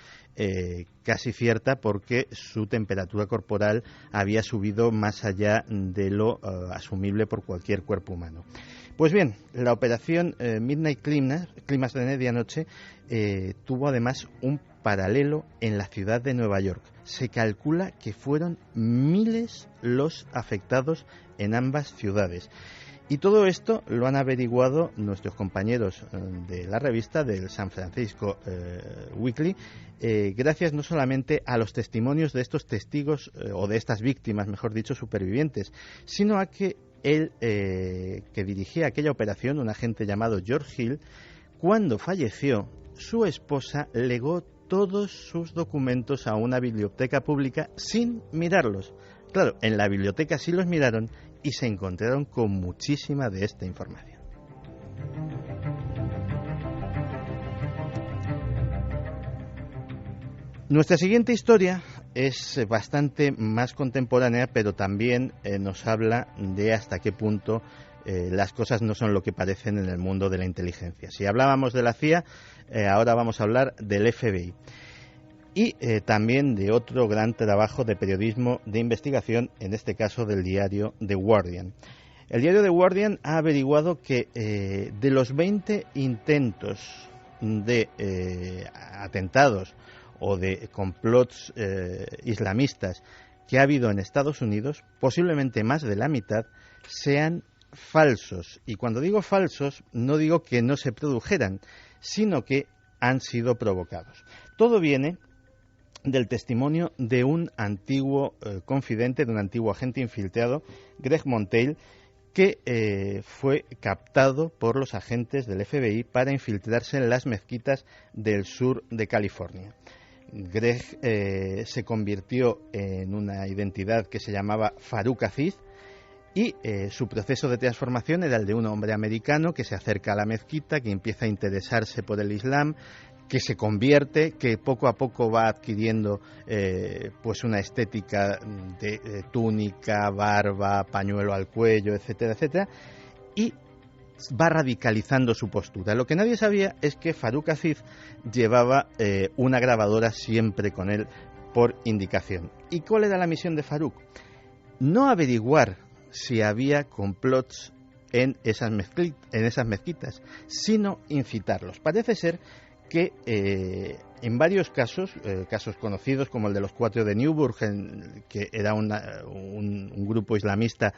casi cierta, porque su temperatura corporal había subido más allá de lo asumible por cualquier cuerpo humano. Pues bien, la operación Midnight Climax de medianoche tuvo además un paralelo en la ciudad de Nueva York. Se calcula que fueron miles los afectados en ambas ciudades. Y todo esto lo han averiguado nuestros compañeros de la revista del San Francisco Weekly, gracias no solamente a los testimonios de estos testigos, o de estas víctimas, mejor dicho, supervivientes, sino a que él, que dirigía aquella operación, un agente llamado George Hill, cuando falleció, su esposa legó todos sus documentos a una biblioteca pública sin mirarlos. Claro, en la biblioteca sí los miraron y se encontraron con muchísima de esta información. Nuestra siguiente historia es bastante más contemporánea, pero también nos habla de hasta qué punto las cosas no son lo que parecen en el mundo de la inteligencia. Si hablábamos de la CIA, ahora vamos a hablar del FBI. Y también de otro gran trabajo de periodismo de investigación, en este caso del diario The Guardian. El diario The Guardian ha averiguado que de los 20 intentos de atentados o de complots islamistas que ha habido en Estados Unidos, posiblemente más de la mitad sean falsos. Y cuando digo falsos, no digo que no se produjeran, sino que han sido provocados. Todo viene del testimonio de un antiguo confidente, de un antiguo agente infiltrado, Greg Monteil, que fue captado por los agentes del FBI para infiltrarse en las mezquitas del sur de California. Greg se convirtió en una identidad que se llamaba Farouk Aziz, y su proceso de transformación era el de un hombre americano que se acerca a la mezquita, que empieza a interesarse por el Islam, que se convierte, que poco a poco va adquiriendo pues una estética de túnica, barba, pañuelo al cuello, etcétera, etcétera, y va radicalizando su postura. Lo que nadie sabía es que Farouk Aziz llevaba una grabadora siempre con él por indicación. ¿Y cuál era la misión de Farouk? No averiguar si había complots en esas mezquitas, sino incitarlos. Parece ser que en varios casos conocidos, como el de los 4 de Newburgh, que era un grupo islamista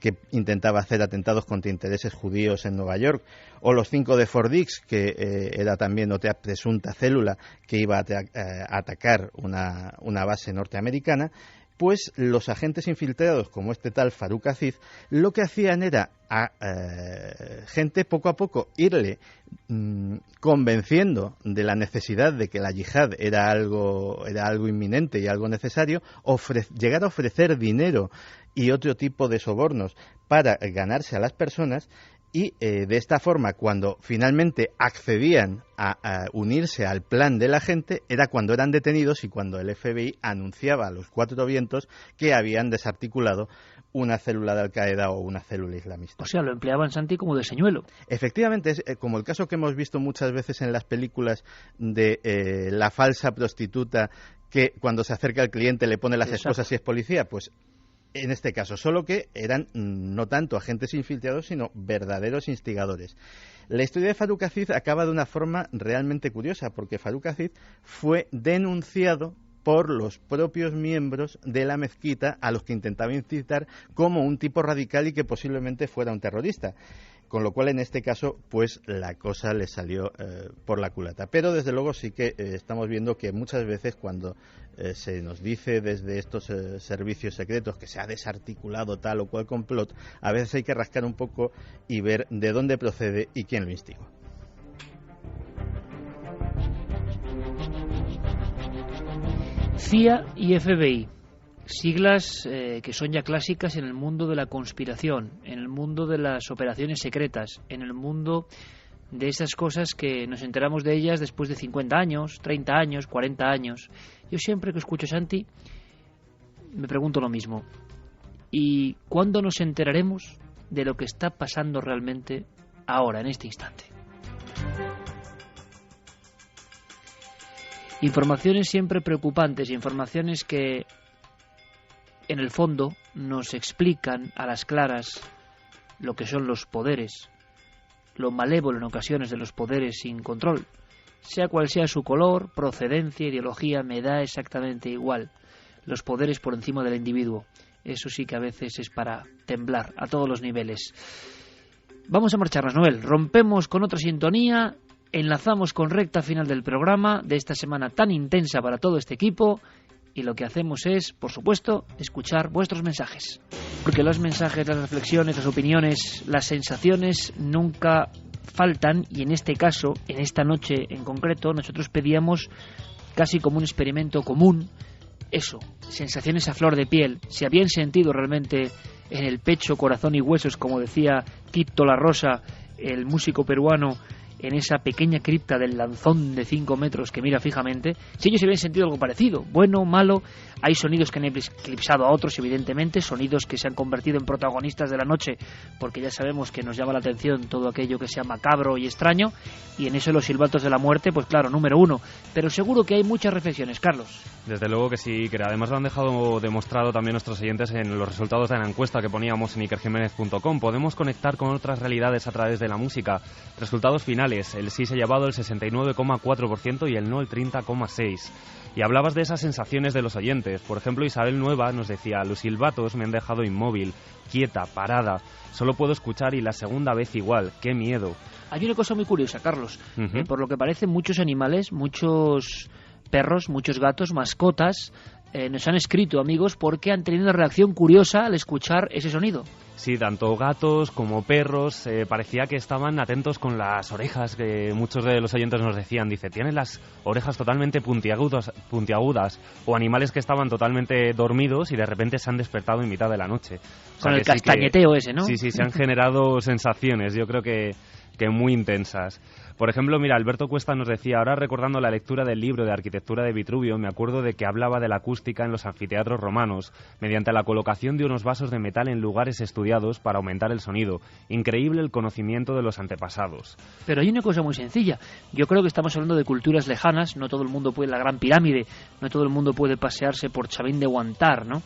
que intentaba hacer atentados contra intereses judíos en Nueva York, o los 5 de Fort Dix, que era también otra presunta célula que iba a atacar una base norteamericana, pues los agentes infiltrados, como este tal Farouk Aziz, lo que hacían era a gente poco a poco irle convenciendo de la necesidad de que la yihad era algo inminente y algo necesario, llegar a ofrecer dinero y otro tipo de sobornos para ganarse a las personas, Y de esta forma, cuando finalmente accedían a unirse al plan de la gente, era cuando eran detenidos y cuando el FBI anunciaba a los cuatro vientos que habían desarticulado una célula de Al-Qaeda o una célula islamista. O sea, lo empleaban, Santi, como de señuelo. Efectivamente, es como el caso que hemos visto muchas veces en las películas de la falsa prostituta que cuando se acerca al cliente le pone las esposas y es policía, pues en este caso, solo que eran no tanto agentes infiltrados, sino verdaderos instigadores. La historia de Farouk Aziz acaba de una forma realmente curiosa, porque Farouk Aziz fue denunciado por los propios miembros de la mezquita a los que intentaba incitar como un tipo radical y que posiblemente fuera un terrorista. Con lo cual, en este caso, pues la cosa le salió por la culata. Pero, desde luego, sí que estamos viendo que muchas veces cuando se nos dice desde estos servicios secretos que se ha desarticulado tal o cual complot, a veces hay que rascar un poco y ver de dónde procede y quién lo instigó. CIA y FBI. Siglas que son ya clásicas en el mundo de la conspiración, en el mundo de las operaciones secretas, en el mundo de esas cosas que nos enteramos de ellas después de 50 años, 30 años, 40 años. Yo siempre que escucho a Santi me pregunto lo mismo. ¿Y cuándo nos enteraremos de lo que está pasando realmente ahora, en este instante? Informaciones siempre preocupantes, informaciones que en el fondo nos explican a las claras lo que son los poderes, lo malévolo en ocasiones de los poderes sin control. Sea cual sea su color, procedencia, ideología, me da exactamente igual. Los poderes por encima del individuo. Eso sí que a veces es para temblar a todos los niveles. Vamos a marcharnos, Noel. Rompemos con otra sintonía, enlazamos con recta final del programa de esta semana tan intensa para todo este equipo. Y lo que hacemos es, por supuesto, escuchar vuestros mensajes. Porque los mensajes, las reflexiones, las opiniones, las sensaciones nunca faltan. Y en este caso, en esta noche en concreto, nosotros pedíamos casi como un experimento común eso, sensaciones a flor de piel. Si habían sentido realmente en el pecho, corazón y huesos, como decía Tito La Rosa, el músico peruano, en esa pequeña cripta del Lanzón de 5 metros que mira fijamente, si ellos habían sentido algo parecido, bueno, malo. Hay sonidos que han eclipsado a otros, evidentemente, sonidos que se han convertido en protagonistas de la noche, porque ya sabemos que nos llama la atención todo aquello que sea macabro y extraño, y en eso los silbatos de la muerte, pues claro, número uno. Pero seguro que hay muchas reflexiones, Carlos. Desde luego que sí, que además lo han dejado demostrado también nuestros oyentes en los resultados de la encuesta que poníamos en ikerjimenez.com. Podemos conectar con otras realidades a través de la música. Resultados finales, el sí se ha llevado el 69,4% y el no el 30,6%. Y hablabas de esas sensaciones de los oyentes. Por ejemplo, Isabel Nueva nos decía: los silbatos me han dejado inmóvil, quieta, parada. Solo puedo escuchar y la segunda vez igual. ¡Qué miedo! Hay una cosa muy curiosa, Carlos. Por lo que parece, muchos animales, muchos perros, muchos gatos, mascotas, nos han escrito, amigos, porque han tenido una reacción curiosa al escuchar ese sonido. Sí, tanto gatos como perros, parecía que estaban atentos con las orejas, que muchos de los oyentes nos decían, dice, tienen las orejas totalmente puntiagudas, o animales que estaban totalmente dormidos y de repente se han despertado en mitad de la noche. O sea, con el castañeteo ese, ¿no? Sí, se han generado sensaciones, yo creo que muy intensas. Por ejemplo, mira, Alberto Cuesta nos decía, ahora recordando la lectura del libro de arquitectura de Vitruvio, me acuerdo de que hablaba de la acústica en los anfiteatros romanos, mediante la colocación de unos vasos de metal en lugares estudiados para aumentar el sonido. Increíble el conocimiento de los antepasados. Pero hay una cosa muy sencilla. Yo creo que estamos hablando de culturas lejanas, no todo el mundo puede ir a la Gran Pirámide, no todo el mundo puede pasearse por Chavín de Huántar, ¿no?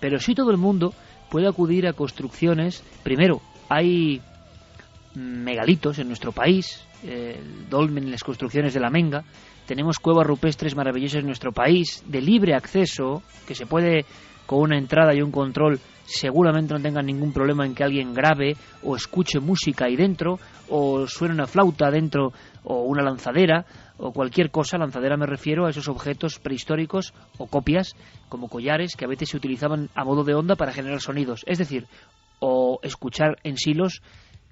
Pero sí todo el mundo puede acudir a construcciones. Primero, hay megalitos en nuestro país, el dolmen y las construcciones de la Menga. Tenemos cuevas rupestres maravillosas en nuestro país, de libre acceso, que se puede, con una entrada y un control, seguramente no tengan ningún problema en que alguien grabe o escuche música ahí dentro, o suene una flauta dentro, o una lanzadera, o cualquier cosa. Lanzadera me refiero a esos objetos prehistóricos o copias, como collares, que a veces se utilizaban a modo de onda para generar sonidos. Es decir, o escuchar en silos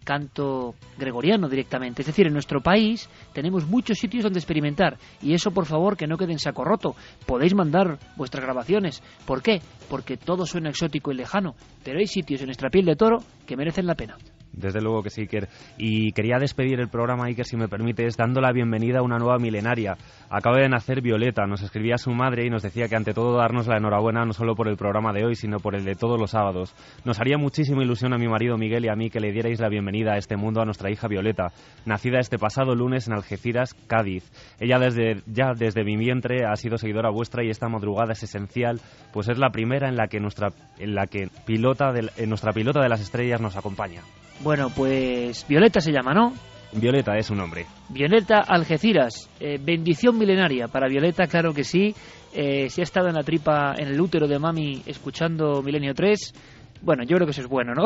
canto gregoriano directamente. Es decir, en nuestro país tenemos muchos sitios donde experimentar, y eso, por favor, que no quede en saco roto. Podéis mandar vuestras grabaciones. ¿Por qué? Porque todo suena exótico y lejano, pero hay sitios en nuestra piel de toro que merecen la pena. Desde luego que sí, Iker. Y quería despedir el programa, Iker, si me permites, dando la bienvenida a una nueva milenaria. Acaba de nacer Violeta, nos escribía su madre y nos decía que ante todo darnos la enhorabuena no solo por el programa de hoy, sino por el de todos los sábados. Nos haría muchísima ilusión a mi marido Miguel y a mí que le dierais la bienvenida a este mundo a nuestra hija Violeta, nacida este pasado lunes en Algeciras, Cádiz. Ella desde mi vientre ha sido seguidora vuestra y esta madrugada es esencial, pues es la primera en la que nuestra pilota de las estrellas nos acompaña. Bueno, pues Violeta se llama, ¿no? Violeta es su nombre. Violeta Algeciras, bendición milenaria para Violeta, claro que sí. Si ha estado en la tripa, en el útero de mami escuchando Milenio 3, bueno, yo creo que eso es bueno, ¿no?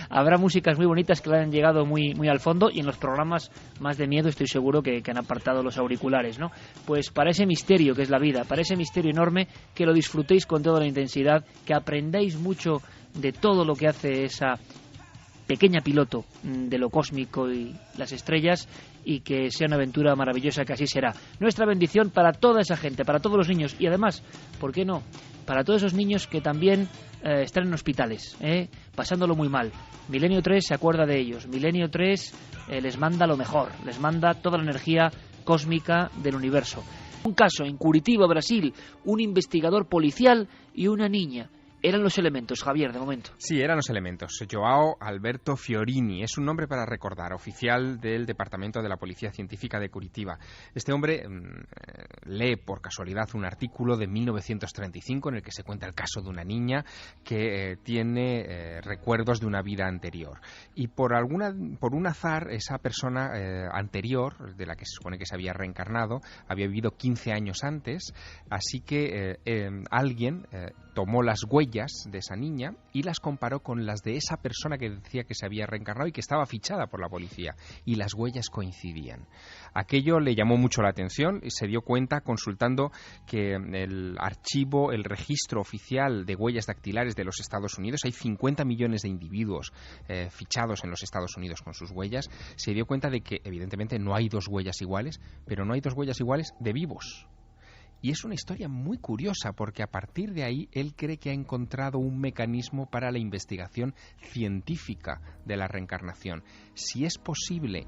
Habrá músicas muy bonitas que le han llegado muy, muy al fondo y en los programas más de miedo estoy seguro que han apartado los auriculares, ¿no? Pues para ese misterio que es la vida, para ese misterio enorme, que lo disfrutéis con toda la intensidad, que aprendáis mucho de todo lo que hace esa pequeña piloto de lo cósmico y las estrellas, y que sea una aventura maravillosa, que así será. Nuestra bendición para toda esa gente, para todos los niños y además, ¿por qué no?, para todos esos niños que también están en hospitales, pasándolo muy mal. Milenio 3 se acuerda de ellos. Milenio 3 les manda lo mejor, les manda toda la energía cósmica del universo. Un caso en Curitiba, Brasil, un investigador policial y una niña. Eran los elementos, Javier, de momento. Sí, eran los elementos. Joao Alberto Fiorini es un nombre para recordar, oficial del Departamento de la Policía Científica de Curitiba. Este hombre lee por casualidad un artículo de 1935 en el que se cuenta el caso de una niña que tiene recuerdos de una vida anterior. Y por un azar, esa persona anterior, de la que se supone que se había reencarnado, había vivido 15 años antes, así que alguien tomó las huellas de esa niña y las comparó con las de esa persona que decía que se había reencarnado y que estaba fichada por la policía, y las huellas coincidían. Aquello le llamó mucho la atención y se dio cuenta consultando que el archivo, el registro oficial de huellas dactilares de los Estados Unidos, hay 50 millones de individuos fichados en los Estados Unidos con sus huellas. Se dio cuenta de que evidentemente no hay dos huellas iguales, pero no hay dos huellas iguales de vivos. Y es una historia muy curiosa porque a partir de ahí él cree que ha encontrado un mecanismo para la investigación científica de la reencarnación. Si es posible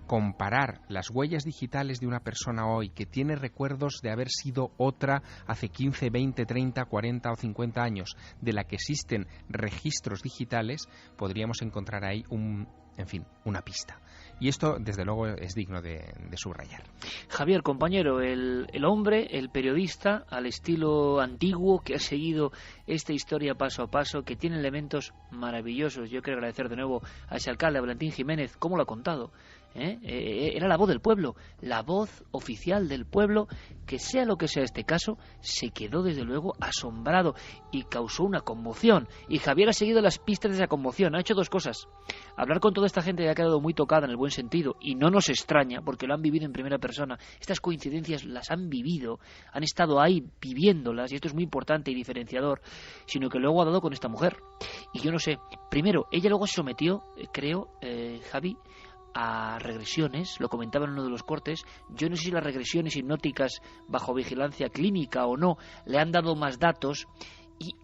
comparar las huellas digitales de una persona hoy que tiene recuerdos de haber sido otra hace 15, 20, 30, 40 o 50 años, de la que existen registros digitales, podríamos encontrar ahí una pista. Y esto, desde luego, es digno de subrayar. Javier, compañero, el hombre, el periodista, al estilo antiguo, que ha seguido esta historia paso a paso, que tiene elementos maravillosos. Yo quiero agradecer de nuevo a ese alcalde, a Valentín Jiménez, cómo lo ha contado. Era la voz del pueblo, la voz oficial del pueblo, que sea lo que sea este caso, se quedó desde luego asombrado y causó una conmoción. Y Javier ha seguido las pistas de esa conmoción, ha hecho dos cosas: hablar con toda esta gente que ha quedado muy tocada en el buen sentido, y no nos extraña porque lo han vivido en primera persona, estas coincidencias las han vivido, han estado ahí viviéndolas, y esto es muy importante y diferenciador, sino que luego ha dado con esta mujer. Y yo no sé, primero, ella luego se sometió, creo, Javi, a regresiones, lo comentaba en uno de los cortes. Yo no sé si las regresiones hipnóticas bajo vigilancia clínica o no le han dado más datos. Y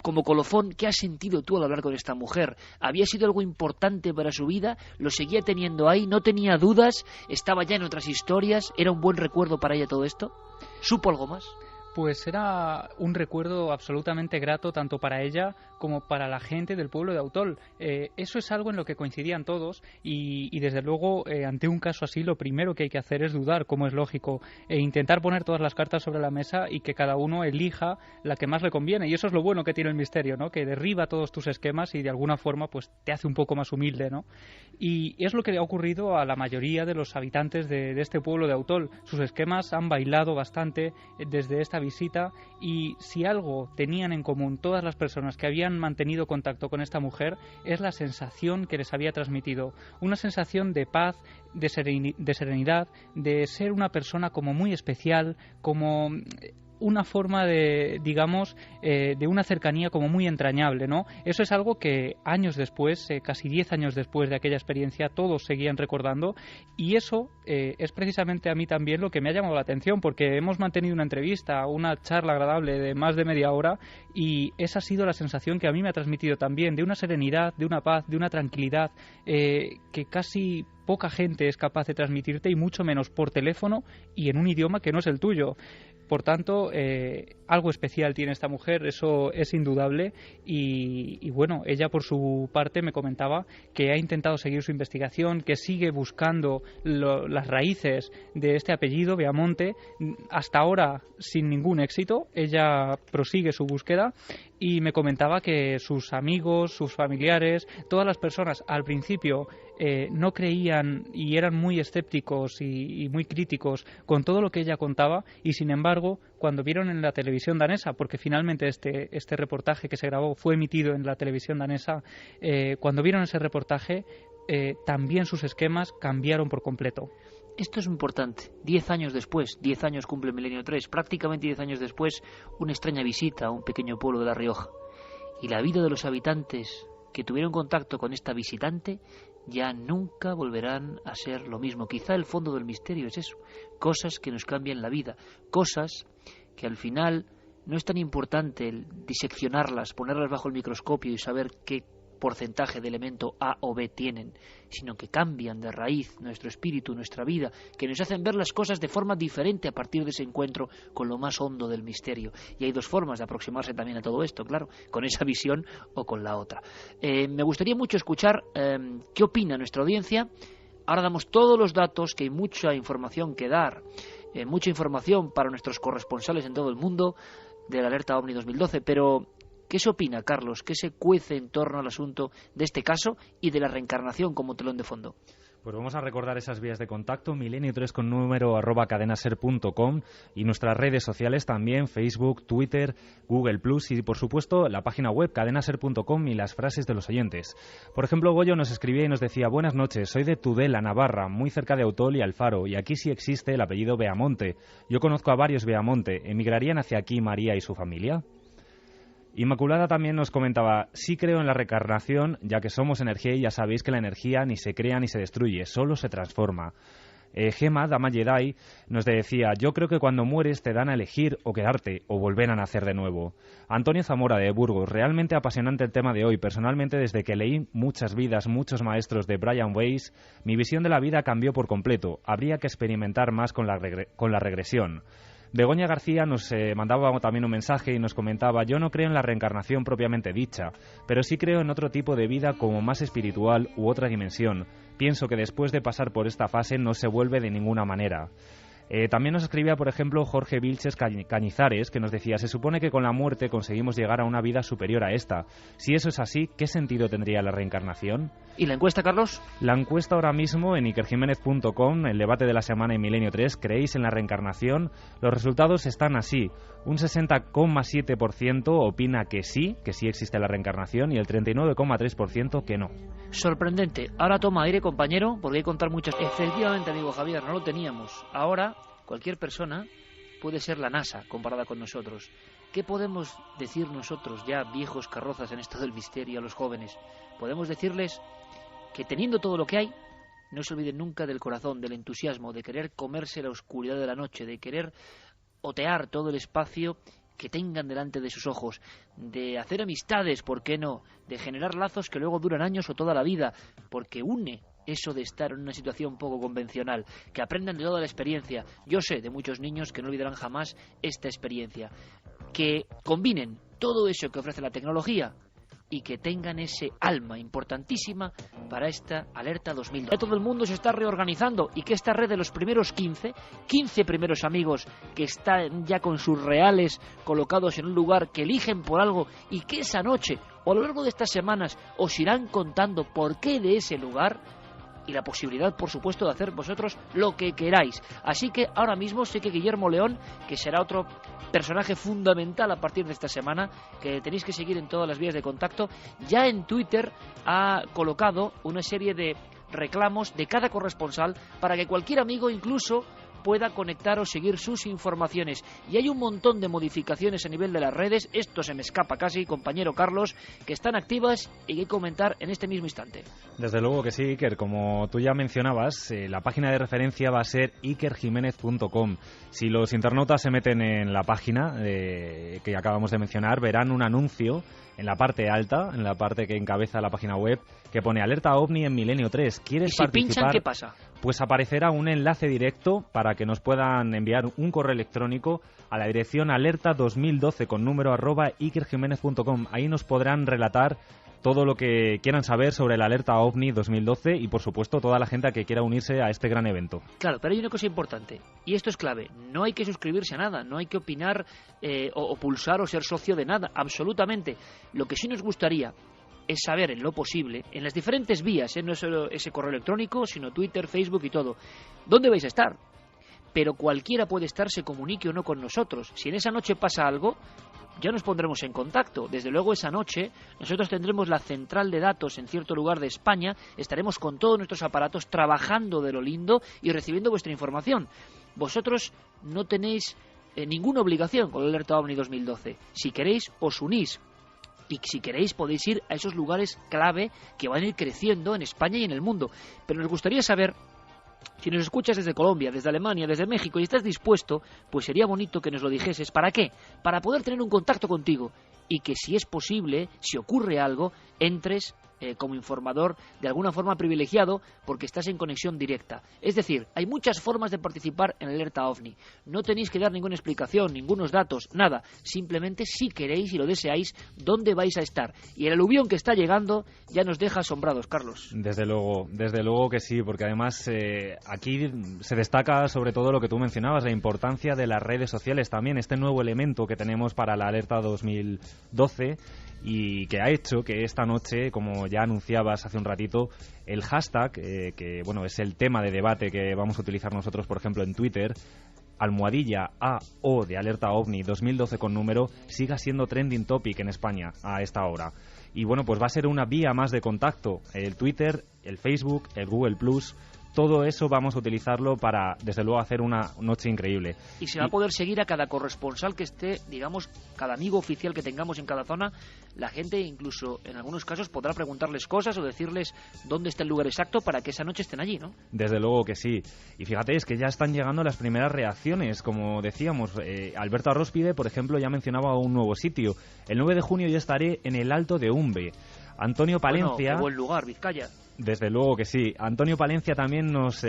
como colofón, ¿qué has sentido tú al hablar con esta mujer? ¿Había sido algo importante para su vida? ¿Lo seguía teniendo ahí? ¿No tenía dudas? ¿Estaba ya en otras historias? ¿Era un buen recuerdo para ella todo esto? ¿Supo algo más? Pues era un recuerdo absolutamente grato tanto para ella como para la gente del pueblo de Autol. Eso es algo en lo que coincidían todos y desde luego ante un caso así lo primero que hay que hacer es dudar, como es lógico, e intentar poner todas las cartas sobre la mesa y que cada uno elija la que más le conviene. Y eso es lo bueno que tiene el misterio, ¿no? Que derriba todos tus esquemas y de alguna forma pues te hace un poco más humilde, ¿no? Y es lo que le ha ocurrido a la mayoría de los habitantes de este pueblo de Autol. Sus esquemas han bailado bastante desde esta visita, y si algo tenían en común todas las personas que habían mantenido contacto con esta mujer es la sensación que les había transmitido, una sensación de paz, de serenidad, de ser una persona como muy especial, como una forma de, digamos, de una cercanía como muy entrañable, ¿no? Eso es algo que años después, casi 10 años después de aquella experiencia, todos seguían recordando, y eso es precisamente a mí también lo que me ha llamado la atención, porque hemos mantenido una entrevista, una charla agradable de más de media hora, y esa ha sido la sensación que a mí me ha transmitido también, de una serenidad, de una paz, de una tranquilidad que casi poca gente es capaz de transmitirte, y mucho menos por teléfono y en un idioma que no es el tuyo. Por tanto, algo especial tiene esta mujer, eso es indudable, y bueno, ella por su parte me comentaba que ha intentado seguir su investigación, que sigue buscando las raíces de este apellido, Beamonte, hasta ahora sin ningún éxito. Ella prosigue su búsqueda y me comentaba que sus amigos, sus familiares, todas las personas al principio no creían y eran muy escépticos y muy críticos con todo lo que ella contaba, y sin embargo, cuando vieron en la televisión danesa, porque finalmente este reportaje que se grabó fue emitido en la televisión danesa, cuando vieron ese reportaje, también sus esquemas cambiaron por completo. Esto es importante. 10 años después, 10 años cumple Milenio 3, prácticamente 10 años después, una extraña visita a un pequeño pueblo de La Rioja. Y la vida de los habitantes que tuvieron contacto con esta visitante ya nunca volverán a ser lo mismo. Quizá el fondo del misterio es eso, cosas que nos cambian la vida, cosas que al final no es tan importante el diseccionarlas, ponerlas bajo el microscopio y saber qué porcentaje de elemento A o B tienen, sino que cambian de raíz nuestro espíritu, nuestra vida, que nos hacen ver las cosas de forma diferente a partir de ese encuentro con lo más hondo del misterio. Y hay dos formas de aproximarse también a todo esto, claro, con esa visión o con la otra. Me gustaría mucho escuchar qué opina nuestra audiencia. Ahora damos todos los datos, que hay mucha información que dar, mucha información para nuestros corresponsales en todo el mundo de la Alerta OVNI 2012, pero ¿qué se opina, Carlos? ¿Qué se cuece en torno al asunto de este caso y de la reencarnación como telón de fondo? Pues vamos a recordar esas vías de contacto, milenio3 con número @cadenaser.com, y nuestras redes sociales también, Facebook, Twitter, Google Plus y por supuesto la página web cadenaser.com y las frases de los oyentes. Por ejemplo, Goyo nos escribía y nos decía: buenas noches, soy de Tudela, Navarra, muy cerca de Autol y Alfaro, y aquí sí existe el apellido Beamonte. Yo conozco a varios Beamonte. ¿Emigrarían hacia aquí María y su familia? Inmaculada también nos comentaba: sí creo en la reencarnación, ya que somos energía y ya sabéis que la energía ni se crea ni se destruye, solo se transforma. Gema, Dama Jedi, nos decía: yo creo que cuando mueres te dan a elegir o quedarte o volver a nacer de nuevo. Antonio Zamora de Burgos: realmente apasionante el tema de hoy. Personalmente, desde que leí Muchas vidas, muchos maestros de Brian Weiss, mi visión de la vida cambió por completo. Habría que experimentar más con la regresión. Begoña García nos mandaba también un mensaje y nos comentaba: yo no creo en la reencarnación propiamente dicha, pero sí creo en otro tipo de vida como más espiritual u otra dimensión. Pienso que después de pasar por esta fase no se vuelve de ninguna manera. También nos escribía, por ejemplo, Jorge Vilches Cañizares, que nos decía: se supone que con la muerte conseguimos llegar a una vida superior a esta. Si eso es así, ¿qué sentido tendría la reencarnación? ¿Y la encuesta, Carlos? La encuesta ahora mismo en ikerjiménez.com, el debate de la semana en Milenio 3, ¿creéis en la reencarnación? Los resultados están así: un 60,7% opina que sí existe la reencarnación, y el 39,3% que no. Sorprendente. Ahora toma aire, compañero, porque hay que contar muchas. Efectivamente, amigo Javier, no lo teníamos. Ahora cualquier persona puede ser la NASA comparada con nosotros. ¿Qué podemos decir nosotros, ya viejos carrozas en esto del misterio, a los jóvenes? Podemos decirles que, teniendo todo lo que hay, no se olviden nunca del corazón, del entusiasmo, de querer comerse la oscuridad de la noche, de querer otear todo el espacio que tengan delante de sus ojos, de hacer amistades, ¿por qué no?, de generar lazos que luego duran años o toda la vida, porque une eso de estar en una situación poco convencional, que aprendan de toda la experiencia. Yo sé de muchos niños que no olvidarán jamás esta experiencia, que combinen todo eso que ofrece la tecnología y que tengan ese alma importantísima para esta Alerta 2012. Todo el mundo se está reorganizando, y que esta red de los primeros 15 primeros amigos que están ya con sus reales colocados en un lugar que eligen por algo, y que esa noche o a lo largo de estas semanas os irán contando por qué de ese lugar, y la posibilidad, por supuesto, de hacer vosotros lo que queráis. Así que ahora mismo sé que Guillermo León, que será otro personaje fundamental a partir de esta semana, que tenéis que seguir en todas las vías de contacto, ya en Twitter ha colocado una serie de reclamos de cada corresponsal para que cualquier amigo incluso pueda conectar o seguir sus informaciones. Y hay un montón de modificaciones a nivel de las redes, esto se me escapa casi, compañero Carlos, que están activas y que hay que comentar en este mismo instante. Desde luego que sí, Iker. Como tú ya mencionabas, la página de referencia va a ser ikerjimenez.com. Si los internautas se meten en la página que acabamos de mencionar, verán un anuncio en la parte alta, en la parte que encabeza la página web, que pone Alerta OVNI en Milenio 3. ¿Quieres participar? ¿Y si pinchan, qué pasa? Pues aparecerá un enlace directo para que nos puedan enviar un correo electrónico a la dirección alerta2012 con número @ikerjimenez.com. Ahí nos podrán relatar todo lo que quieran saber sobre la Alerta OVNI 2012 y, por supuesto, toda la gente que quiera unirse a este gran evento. Claro, pero hay una cosa importante, y esto es clave. No hay que suscribirse a nada, no hay que opinar o pulsar o ser socio de nada, absolutamente. Lo que sí nos gustaría es saber, en lo posible, en las diferentes vías, no solo ese correo electrónico, sino Twitter, Facebook y todo, ¿dónde vais a estar? Pero cualquiera puede estar, se comunique o no con nosotros. Si en esa noche pasa algo, ya nos pondremos en contacto. Desde luego esa noche nosotros tendremos la central de datos en cierto lugar de España, estaremos con todos nuestros aparatos trabajando de lo lindo y recibiendo vuestra información. Vosotros no tenéis ninguna obligación con la Alerta OVNI 2012. Si queréis, os unís. Y si queréis podéis ir a esos lugares clave que van a ir creciendo en España y en el mundo. Pero nos gustaría saber, si nos escuchas desde Colombia, desde Alemania, desde México y estás dispuesto, pues sería bonito que nos lo dijeses. ¿Para qué? Para poder tener un contacto contigo y que, si es posible, si ocurre algo, entres como informador de alguna forma privilegiado porque estás en conexión directa. Es decir, hay muchas formas de participar en Alerta OVNI. No tenéis que dar ninguna explicación, ningunos datos, nada. Simplemente, si queréis y lo deseáis, dónde vais a estar. Y el aluvión que está llegando ya nos deja asombrados, Carlos. Desde luego que sí, porque además aquí se destaca sobre todo lo que tú mencionabas, la importancia de las redes sociales también, este nuevo elemento que tenemos para la Alerta 2012 y que ha hecho que esta noche, como ya anunciabas hace un ratito, el hashtag, que bueno, es el tema de debate que vamos a utilizar nosotros, por ejemplo, en Twitter, #AO de Alerta OVNI 2012 con número, siga siendo trending topic en España a esta hora. Y bueno, pues va a ser una vía más de contacto, el Twitter, el Facebook, el Google Plus. Todo eso vamos a utilizarlo para, desde luego, hacer una noche increíble. Y se va a poder seguir a cada corresponsal que esté, digamos, cada amigo oficial que tengamos en cada zona. La gente, incluso en algunos casos, podrá preguntarles cosas o decirles dónde está el lugar exacto para que esa noche estén allí, ¿no? Desde luego que sí. Y fíjate, es que ya están llegando las primeras reacciones. Como decíamos, Alberto Arróspide, por ejemplo, ya mencionaba un nuevo sitio. El 9 de junio yo estaré en el Alto de Umbe. Antonio Palencia... Bueno, qué buen lugar, Vizcaya. Desde luego que sí. Antonio Palencia también nos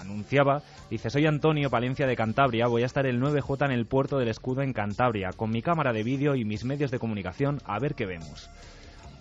anunciaba, dice: soy Antonio Palencia de Cantabria, voy a estar el 9J en el Puerto del Escudo en Cantabria, con mi cámara de vídeo y mis medios de comunicación, a ver qué vemos.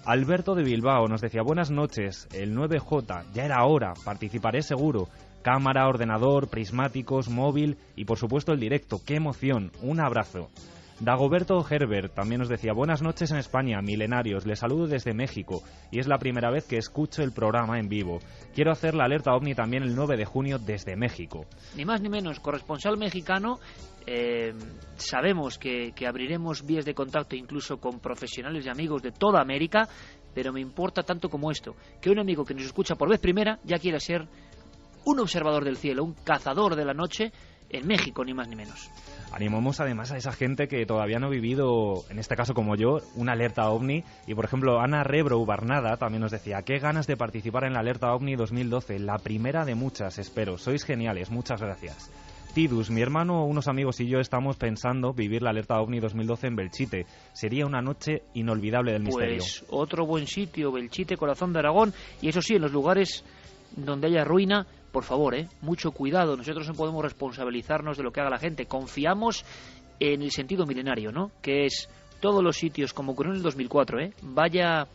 Alberto de Bilbao nos decía: buenas noches, el 9J, ya era hora, participaré seguro. Cámara, ordenador, prismáticos, móvil y por supuesto el directo, qué emoción, un abrazo. Dagoberto Herbert también nos decía: buenas noches en España, milenarios, les saludo desde México y es la primera vez que escucho el programa en vivo. Quiero hacer la Alerta OVNI también el 9 de junio desde México. Ni más ni menos, corresponsal mexicano. Sabemos que abriremos vías de contacto incluso con profesionales y amigos de toda América, pero me importa tanto como esto, que un amigo que nos escucha por vez primera ya quiera ser un observador del cielo, un cazador de la noche en México, ni más ni menos. Animamos además a esa gente que todavía no ha vivido, en este caso como yo, una alerta OVNI. Y por ejemplo, Ana Rebro Barnada también nos decía: qué ganas de participar en la Alerta OVNI 2012, la primera de muchas, espero. Sois geniales, muchas gracias. Tidus, mi hermano, unos amigos y yo estamos pensando vivir la Alerta OVNI 2012 en Belchite. Sería una noche inolvidable del misterio. Pues otro buen sitio, Belchite, corazón de Aragón. Y eso sí, en los lugares donde haya ruina, por favor, mucho cuidado. Nosotros no podemos responsabilizarnos de lo que haga la gente. Confiamos en el sentido milenario, ¿no? Que es todos los sitios, como ocurrió en el 2004, vaya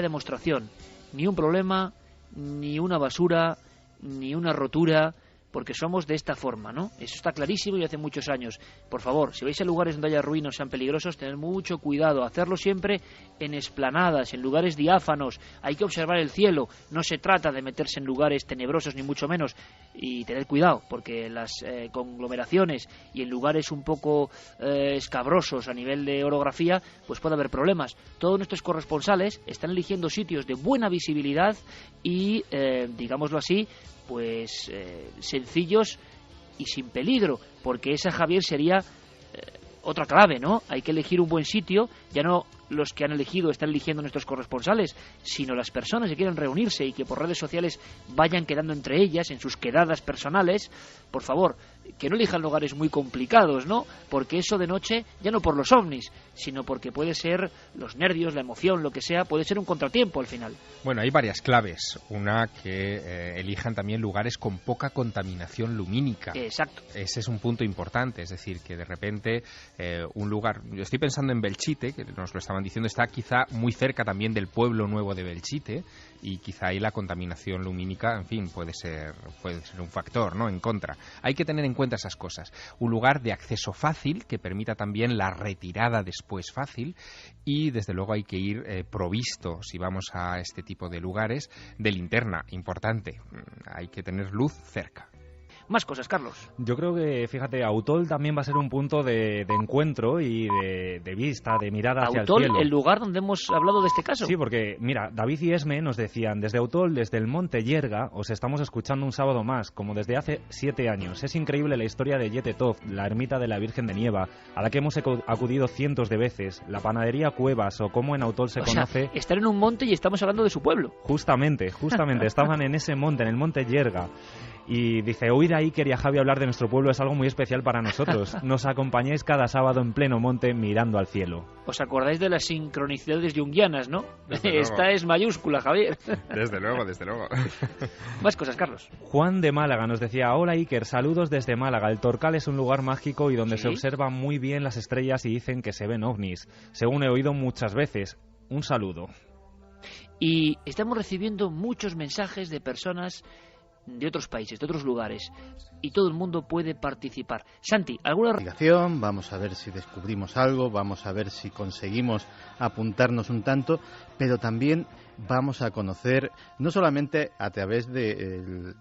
demostración. Ni un problema, ni una basura, ni una rotura, porque somos de esta forma, ¿no? Eso está clarísimo y hace muchos años. Por favor, si vais a lugares donde haya ruinas, sean peligrosos, tened mucho cuidado. Hacerlo siempre en esplanadas, en lugares diáfanos. Hay que observar el cielo. No se trata de meterse en lugares tenebrosos, ni mucho menos. Y tened cuidado, porque las conglomeraciones y en lugares un poco escabrosos a nivel de orografía, pues puede haber problemas. Todos nuestros corresponsales están eligiendo sitios de buena visibilidad y, digámoslo así, pues sencillos y sin peligro, porque esa, Javier, sería otra clave, ¿no? Hay que elegir un buen sitio, ya no los que han elegido están eligiendo nuestros corresponsales, sino las personas que quieran reunirse y que por redes sociales vayan quedando entre ellas en sus quedadas personales. Por favor, que no elijan lugares muy complicados, ¿no? Porque eso de noche, ya no por los ovnis, sino porque puede ser los nervios, la emoción, lo que sea, puede ser un contratiempo al final. Bueno, hay varias claves. Una, que elijan también lugares con poca contaminación lumínica. Exacto. Ese es un punto importante, es decir, que de repente un lugar... Yo estoy pensando en Belchite, que nos lo estaban diciendo, está quizá muy cerca también del pueblo nuevo de Belchite, y quizá ahí la contaminación lumínica, en fin, puede ser un factor, ¿no?, en contra. Hay que tener en cuenta esas cosas. Un lugar de acceso fácil, que permita también la retirada después fácil, y desde luego hay que ir provisto, si vamos a este tipo de lugares, de linterna, importante. Hay que tener luz cerca. Más cosas, Carlos. Yo creo que, fíjate, Autol también va a ser un punto de encuentro y de vista, de mirada hacia Autol, el cielo. el lugar donde hemos hablado de este caso. Sí, porque, mira, David y Esme nos decían, desde Autol, desde el Monte Yerga, os estamos escuchando un sábado más, como desde hace 7 años. Es increíble la historia de Yetetov, la ermita de la Virgen de Nieva, a la que hemos acudido cientos de veces, la panadería Cuevas, o cómo en Autol se conoce... Sea, estar en un monte y estamos hablando de su pueblo. Justamente, estaban en ese monte, en el Monte Yerga. Y dice, oír a Iker y a Javi hablar de nuestro pueblo es algo muy especial para nosotros. Nos acompañáis cada sábado en pleno monte mirando al cielo. ¿Os acordáis de las sincronicidades junguianas, no? Esta es mayúscula, Javier. Desde luego, desde luego. Más cosas, Carlos. Juan de Málaga nos decía, hola Iker, saludos desde Málaga. El Torcal es un lugar mágico y donde se observan muy bien las estrellas y dicen que se ven ovnis. Según he oído muchas veces. Un saludo. Y estamos recibiendo muchos mensajes de personas de otros países, de otros lugares, y todo el mundo puede participar. Santi, ¿alguna investigación? Vamos a ver si descubrimos algo, vamos a ver si conseguimos apuntarnos un tanto, pero también vamos a conocer, no solamente a través de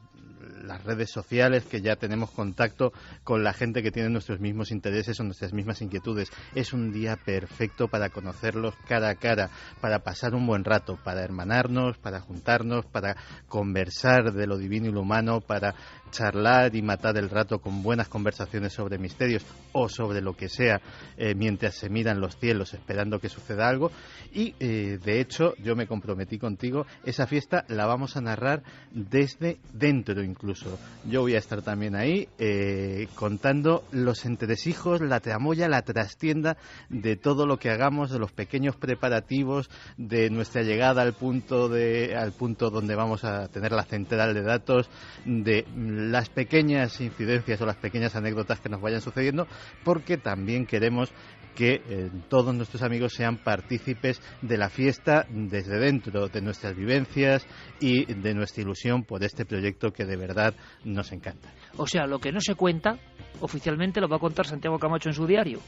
las redes sociales, que ya tenemos contacto con la gente que tiene nuestros mismos intereses o nuestras mismas inquietudes. Es un día perfecto para conocerlos cara a cara, para pasar un buen rato, para hermanarnos, para juntarnos, para conversar de lo divino y lo humano, para charlar y matar el rato con buenas conversaciones sobre misterios o sobre lo que sea, mientras se miran los cielos esperando que suceda algo. Y de hecho yo me comprometí contigo, esa fiesta la vamos a narrar desde dentro incluso. Yo voy a estar también ahí contando los entresijos, la tramoya, la trastienda de todo lo que hagamos, de los pequeños preparativos, de nuestra llegada al punto donde vamos a tener la central de datos, de las pequeñas incidencias o las pequeñas anécdotas que nos vayan sucediendo, porque también queremos que todos nuestros amigos sean partícipes de la fiesta desde dentro, de nuestras vivencias y de nuestra ilusión por este proyecto que de verdad nos encanta. O sea, lo que no se cuenta, oficialmente lo va a contar Santiago Camacho en su diario.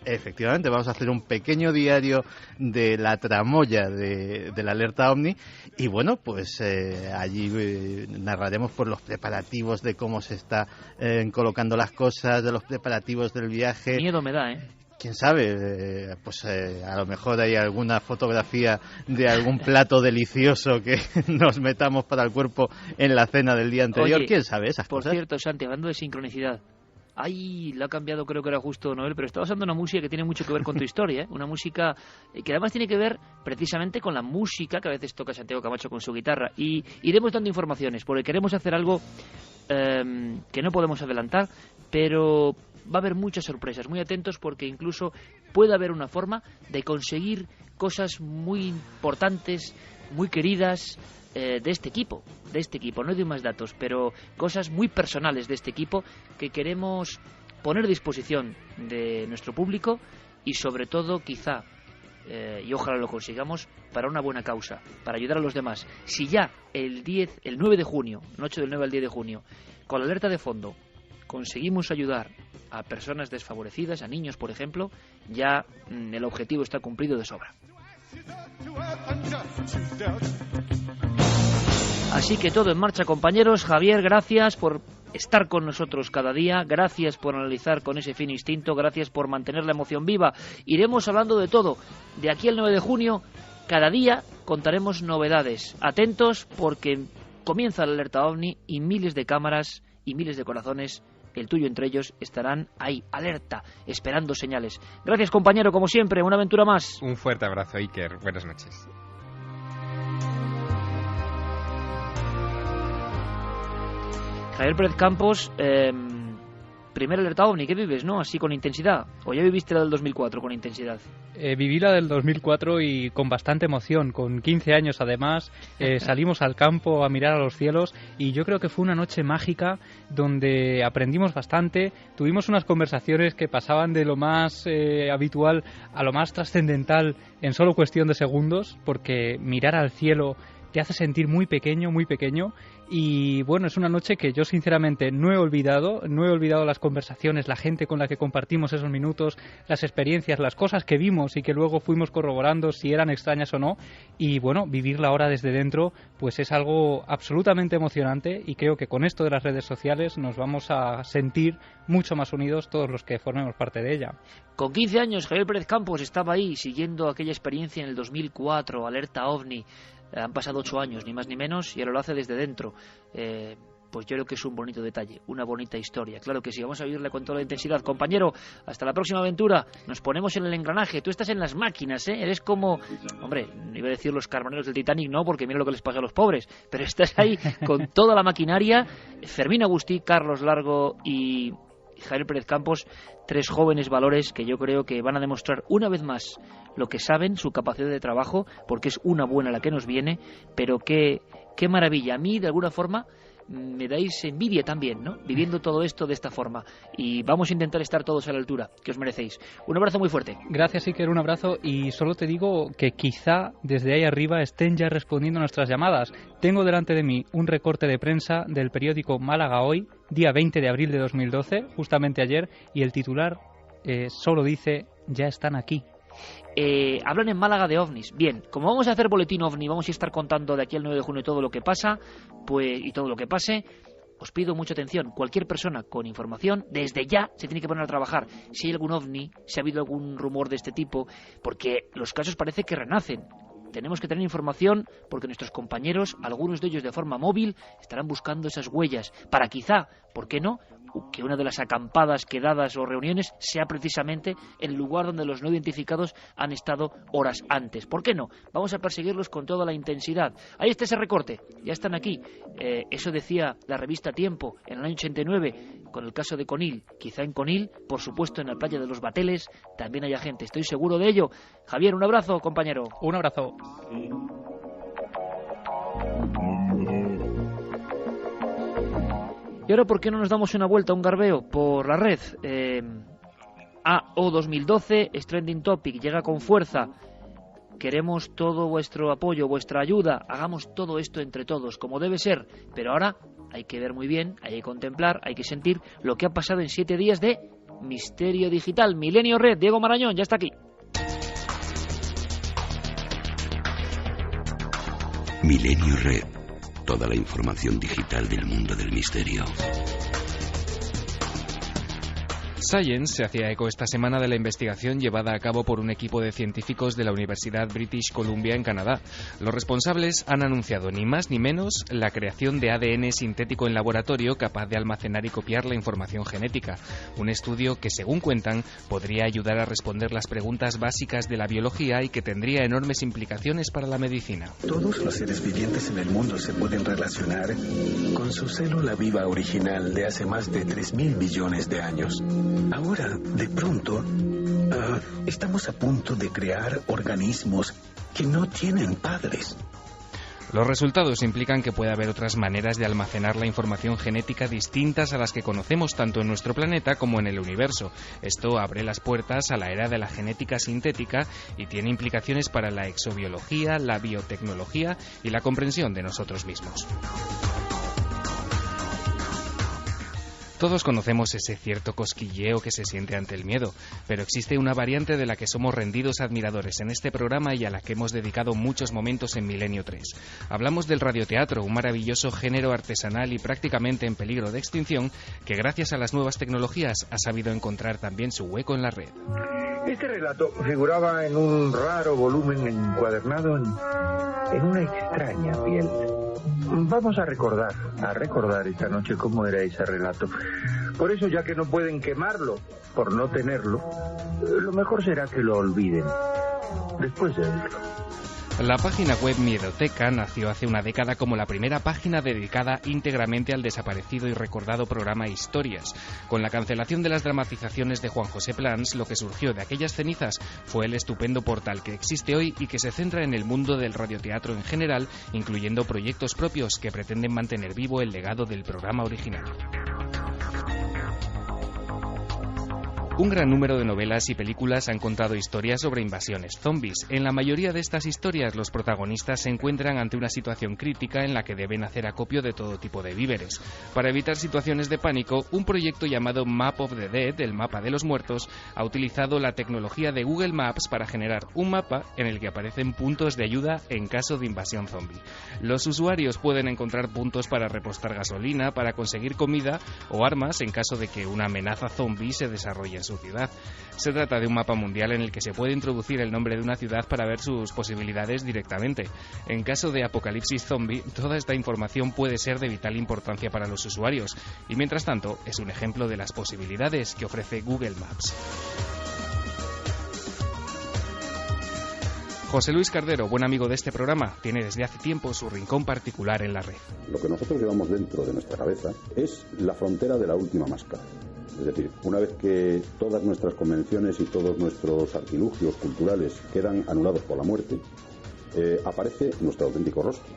Efectivamente, vamos a hacer un pequeño diario de la tramoya de la alerta OVNI y bueno, pues allí narraremos por los preparativos de cómo se está colocando las cosas, de los preparativos del viaje. Miedo me da, ¿eh? Quién sabe, a lo mejor hay alguna fotografía de algún plato delicioso que nos metamos para el cuerpo en la cena del día anterior. Oye, quién sabe esas cosas. Por cierto, Santi, hablando de sincronicidad, la ha cambiado, creo que era justo Noel, pero estaba usando una música que tiene mucho que ver con tu historia, ¿eh? Una música que además tiene que ver precisamente con la música que a veces toca Santiago Camacho con su guitarra. Y iremos dando informaciones, porque queremos hacer algo que no podemos adelantar, pero va a haber muchas sorpresas. Muy atentos, porque incluso puede haber una forma de conseguir cosas muy importantes, muy queridas, de este equipo, no doy más datos, pero cosas muy personales de este equipo que queremos poner a disposición de nuestro público y sobre todo quizá, y ojalá lo consigamos, para una buena causa, para ayudar a los demás. Si ya el 9 de junio, noche del 9 al 10 de junio, con la alerta de fondo, conseguimos ayudar a personas desfavorecidas, a niños por ejemplo, ya el objetivo está cumplido de sobra. Así que todo en marcha, compañeros. Javier, gracias por estar con nosotros cada día, gracias por analizar con ese fino instinto, gracias por mantener la emoción viva. Iremos hablando de todo. De aquí al 9 de junio, cada día contaremos novedades. Atentos, porque comienza la alerta OVNI y miles de cámaras y miles de corazones el tuyo entre ellos, estarán ahí, alerta, esperando señales. Gracias, compañero, como siempre, una aventura más. Un fuerte abrazo, Iker. Buenas noches. Javier Pérez Campos, primer alerta OVNI, ¿qué vives, no? Así con intensidad. ¿O ya viviste la del 2004 con intensidad? Viví la del 2004 y con bastante emoción. Con 15 años, además, salimos al campo a mirar a los cielos y yo creo que fue una noche mágica donde aprendimos bastante. Tuvimos unas conversaciones que pasaban de lo más habitual a lo más trascendental en solo cuestión de segundos, porque mirar al cielo te hace sentir muy pequeño, y bueno, es una noche que yo sinceramente no he olvidado las conversaciones, la gente con la que compartimos esos minutos, las experiencias, las cosas que vimos y que luego fuimos corroborando si eran extrañas o no, y bueno, vivirla ahora desde dentro pues es algo absolutamente emocionante, y creo que con esto de las redes sociales nos vamos a sentir mucho más unidos todos los que formemos parte de ella. Con 15 años Javier Pérez Campos estaba ahí siguiendo aquella experiencia en el 2004, alerta OVNI. Han pasado 8 años, ni más ni menos, y ahora lo hace desde dentro. Pues yo creo que es un bonito detalle, una bonita historia. Claro que sí, vamos a vivirla con toda la intensidad. Compañero, hasta la próxima aventura. Nos ponemos en el engranaje. Tú estás en las máquinas, ¿eh? Eres como... Hombre, iba a decir los carboneros del Titanic, no, porque mira lo que les pasa a los pobres. Pero estás ahí con toda la maquinaria. Fermín Agustí, Carlos Largo y Javier Pérez Campos, 3 jóvenes valores que yo creo que van a demostrar una vez más lo que saben, su capacidad de trabajo, porque es una buena la que nos viene, pero qué maravilla. A mí, de alguna forma, me dais envidia también, ¿no? Viviendo todo esto de esta forma. Y vamos a intentar estar todos a la altura que os merecéis. Un abrazo muy fuerte. Gracias, Iker, un abrazo. Y solo te digo que quizá desde ahí arriba estén ya respondiendo a nuestras llamadas. Tengo delante de mí un recorte de prensa del periódico Málaga Hoy, día 20 de abril de 2012, justamente ayer, y el titular solo dice: ya están aquí. Hablan en Málaga de ovnis. Bien, como vamos a hacer boletín ovni, vamos a estar contando de aquí al 9 de junio todo lo que pasa, pues, y todo lo que pase. Os pido mucha atención. Cualquier persona con información, desde ya se tiene que poner a trabajar. Si hay algún ovni, si ha habido algún rumor de este tipo, porque los casos parece que renacen. Tenemos que tener información porque nuestros compañeros, algunos de ellos de forma móvil, estarán buscando esas huellas para quizá, ¿por qué no?, que una de las acampadas, quedadas o reuniones sea precisamente el lugar donde los no identificados han estado horas antes. ¿Por qué no? Vamos a perseguirlos con toda la intensidad. Ahí está ese recorte, ya están aquí. Eso decía la revista Tiempo en el año 89 con el caso de Conil. Quizá en Conil, por supuesto en la playa de los Bateles, también haya gente, estoy seguro de ello. Javier, un abrazo, compañero. Un abrazo. Y ahora, ¿por qué no nos damos una vuelta, un garbeo por la red? AO 2012 es trending topic, llega con fuerza. Queremos todo vuestro apoyo, vuestra ayuda. Hagamos todo esto entre todos, como debe ser. Pero ahora hay que ver muy bien, hay que contemplar, hay que sentir lo que ha pasado en 7 días de Misterio Digital. Milenio Red, Diego Marañón, ya está aquí. Milenio Red. Toda la información digital del mundo del misterio. Science se hacía eco esta semana de la investigación llevada a cabo por un equipo de científicos de la Universidad British Columbia en Canadá. Los responsables han anunciado ni más ni menos la creación de ADN sintético en laboratorio capaz de almacenar y copiar la información genética. Un estudio que, según cuentan, podría ayudar a responder las preguntas básicas de la biología y que tendría enormes implicaciones para la medicina. Todos los seres vivientes en el mundo se pueden relacionar con su célula viva original de hace más de 3.000 millones de años. Ahora, de pronto, estamos a punto de crear organismos que no tienen padres. Los resultados implican que puede haber otras maneras de almacenar la información genética distintas a las que conocemos tanto en nuestro planeta como en el universo. Esto abre las puertas a la era de la genética sintética y tiene implicaciones para la exobiología, la biotecnología y la comprensión de nosotros mismos. Todos conocemos ese cierto cosquilleo que se siente ante el miedo, pero existe una variante de la que somos rendidos admiradores en este programa y a la que hemos dedicado muchos momentos en Milenio 3. Hablamos del radioteatro, un maravilloso género artesanal y prácticamente en peligro de extinción que gracias a las nuevas tecnologías ha sabido encontrar también su hueco en la red. Este relato figuraba en un raro volumen encuadernado en una extraña piel. Vamos a recordar esta noche cómo era ese relato. Por eso, ya que no pueden quemarlo por no tenerlo, lo mejor será que lo olviden después de verlo. La página web Miedoteca nació hace una década como la primera página dedicada íntegramente al desaparecido y recordado programa Historias. Con la cancelación de las dramatizaciones de Juan José Plans, lo que surgió de aquellas cenizas fue el estupendo portal que existe hoy y que se centra en el mundo del radioteatro en general, incluyendo proyectos propios que pretenden mantener vivo el legado del programa original. Un gran número de novelas y películas han contado historias sobre invasiones zombies. En la mayoría de estas historias, los protagonistas se encuentran ante una situación crítica en la que deben hacer acopio de todo tipo de víveres. Para evitar situaciones de pánico, un proyecto llamado Map of the Dead, el mapa de los muertos, ha utilizado la tecnología de Google Maps para generar un mapa en el que aparecen puntos de ayuda en caso de invasión zombie. Los usuarios pueden encontrar puntos para repostar gasolina, para conseguir comida o armas en caso de que una amenaza zombie se desarrolle en su ciudad. Se trata de un mapa mundial en el que se puede introducir el nombre de una ciudad para ver sus posibilidades directamente. En caso de apocalipsis zombie, toda esta información puede ser de vital importancia para los usuarios y, mientras tanto, es un ejemplo de las posibilidades que ofrece Google Maps. José Luis Cardero, buen amigo de este programa, tiene desde hace tiempo su rincón particular en la red. Lo que nosotros llevamos dentro de nuestra cabeza es la frontera de la última máscara. Es decir, una vez que todas nuestras convenciones y todos nuestros artilugios culturales quedan anulados por la muerte, aparece nuestro auténtico rostro.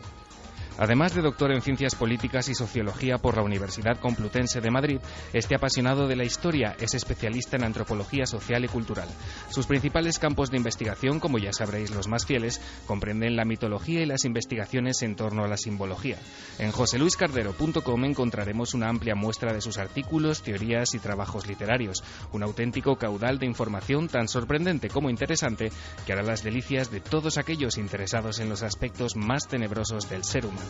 Además de doctor en Ciencias Políticas y Sociología por la Universidad Complutense de Madrid, este apasionado de la historia es especialista en antropología social y cultural. Sus principales campos de investigación, como ya sabréis los más fieles, comprenden la mitología y las investigaciones en torno a la simbología. En joseluiscardero.com encontraremos una amplia muestra de sus artículos, teorías y trabajos literarios, un auténtico caudal de información tan sorprendente como interesante que hará las delicias de todos aquellos interesados en los aspectos más tenebrosos del ser humano.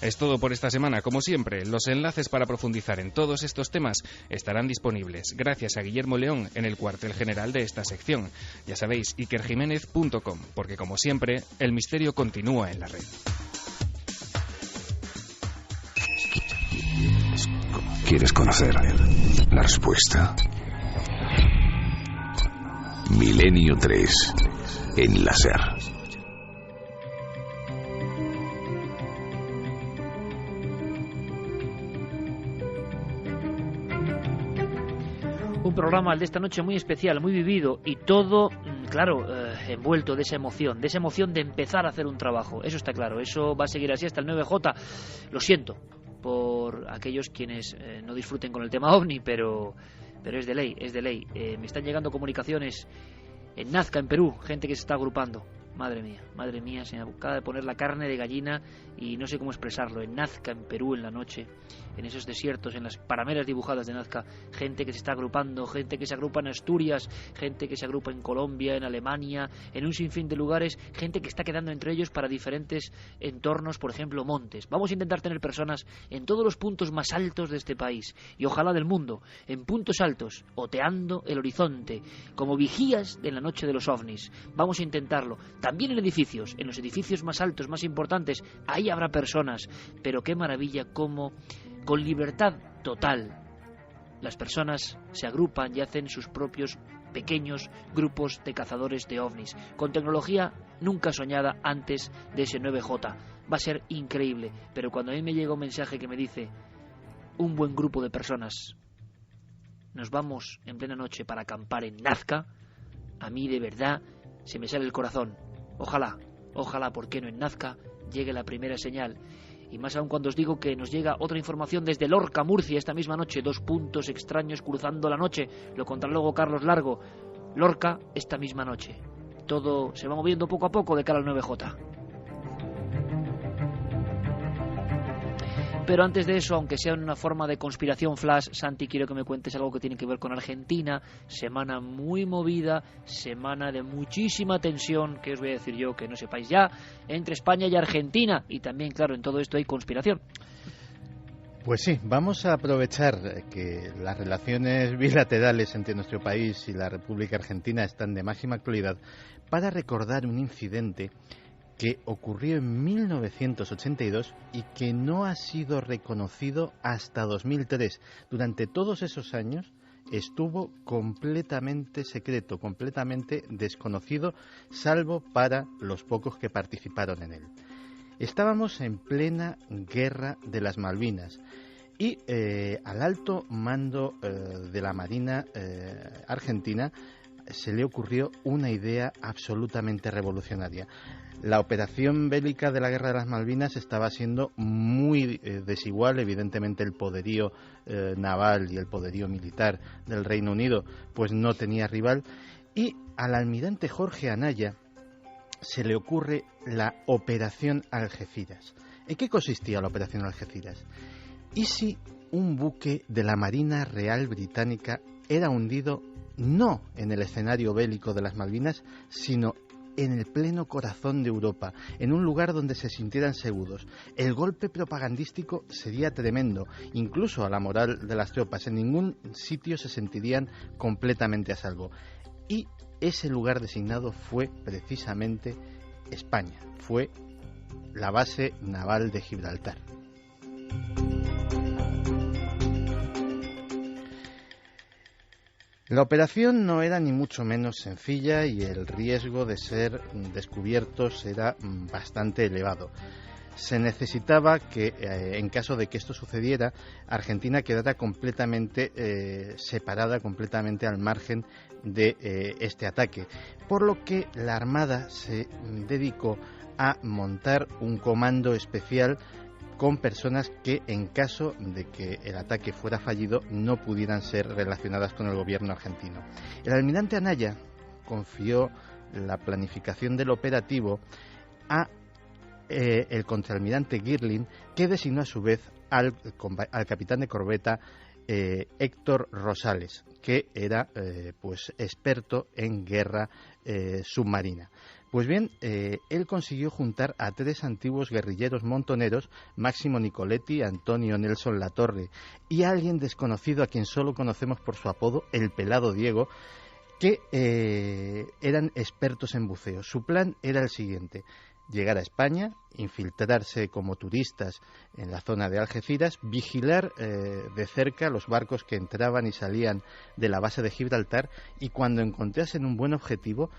Es todo por esta semana. Como siempre, los enlaces para profundizar en todos estos temas estarán disponibles gracias a Guillermo León en el cuartel general de esta sección. Ya sabéis, ikerjiménez.com, porque como siempre, el misterio continúa en la red. ¿Quieres conocer la respuesta? Milenio 3 en la SER. Un programa, el de esta noche, muy especial, muy vivido y todo, claro, envuelto de esa emoción de empezar a hacer un trabajo. Eso está claro, eso va a seguir así hasta el 9J. Lo siento por aquellos quienes no disfruten con el tema OVNI, pero es de ley, es de ley. Me están llegando comunicaciones en Nazca, en Perú, gente que se está agrupando. Madre mía, se me acaba de poner la carne de gallina y no sé cómo expresarlo. En Nazca, en Perú, en la noche, en esos desiertos, en las parameras dibujadas de Nazca, gente que se está agrupando, gente que se agrupa en Asturias, gente que se agrupa en Colombia, en Alemania, en un sinfín de lugares, gente que está quedando entre ellos para diferentes entornos, por ejemplo, montes. Vamos a intentar tener personas en todos los puntos más altos de este país y ojalá del mundo, en puntos altos, oteando el horizonte, como vigías de la noche de los ovnis. Vamos a intentarlo. También en edificios, en los edificios más altos, más importantes, ahí habrá personas, pero qué maravilla cómo, con libertad total, las personas se agrupan y hacen sus propios pequeños grupos de cazadores de ovnis, con tecnología nunca soñada antes de ese 9J. Va a ser increíble, pero cuando a mí me llega un mensaje que me dice, un buen grupo de personas, nos vamos en plena noche para acampar en Nazca, a mí de verdad se me sale el corazón. Ojalá, ¿por qué no en Nazca llegue la primera señal? Y más aún cuando os digo que nos llega otra información desde Lorca, Murcia, esta misma noche. 2 puntos extraños cruzando la noche. Lo contará luego Carlos Largo. Lorca, esta misma noche. Todo se va moviendo poco a poco de cara al 9J. Pero antes de eso, aunque sea en una forma de conspiración flash, Santi, quiero que me cuentes algo que tiene que ver con Argentina. Semana muy movida, semana de muchísima tensión, que os voy a decir yo que no sepáis ya, entre España y Argentina. Y también, claro, en todo esto hay conspiración. Pues sí, vamos a aprovechar que las relaciones bilaterales entre nuestro país y la República Argentina están de máxima actualidad para recordar un incidente que ocurrió en 1982 y que no ha sido reconocido hasta 2003. Durante todos esos años estuvo completamente secreto, completamente desconocido, salvo para los pocos que participaron en él. Estábamos en plena guerra de las Malvinas y al alto mando de la Marina argentina se le ocurrió una idea absolutamente revolucionaria. La operación bélica de la Guerra de las Malvinas estaba siendo muy desigual. Evidentemente el poderío naval y el poderío militar del Reino Unido pues no tenía rival, y al almirante Jorge Anaya se le ocurre la Operación Algeciras. ¿En qué consistía la Operación Algeciras? ¿Y si un buque de la Marina Real Británica era hundido no en el escenario bélico de las Malvinas, sino en el pleno corazón de Europa, en un lugar donde se sintieran seguros? El golpe propagandístico sería tremendo, incluso a la moral de las tropas. En ningún sitio se sentirían completamente a salvo. Y ese lugar designado fue precisamente España, fue la base naval de Gibraltar. La operación no era ni mucho menos sencilla y el riesgo de ser descubiertos era bastante elevado. Se necesitaba que, en caso de que esto sucediera, Argentina quedara completamente separada, completamente al margen de este ataque, por lo que la Armada se dedicó a montar un comando especial con personas que, en caso de que el ataque fuera fallido, no pudieran ser relacionadas con el gobierno argentino. El almirante Anaya confió la planificación del operativo a el contraalmirante Girling, que designó a su vez al capitán de corbeta Héctor Rosales, que era pues experto en guerra submarina. Pues bien, él consiguió juntar a 3 antiguos guerrilleros montoneros, Máximo Nicoletti, Antonio Nelson Latorre y a alguien desconocido a quien solo conocemos por su apodo, el Pelado Diego, que eran expertos en buceo. Su plan era el siguiente: llegar a España, infiltrarse como turistas en la zona de Algeciras, vigilar de cerca los barcos que entraban y salían de la base de Gibraltar, y cuando encontrasen un buen objetivo,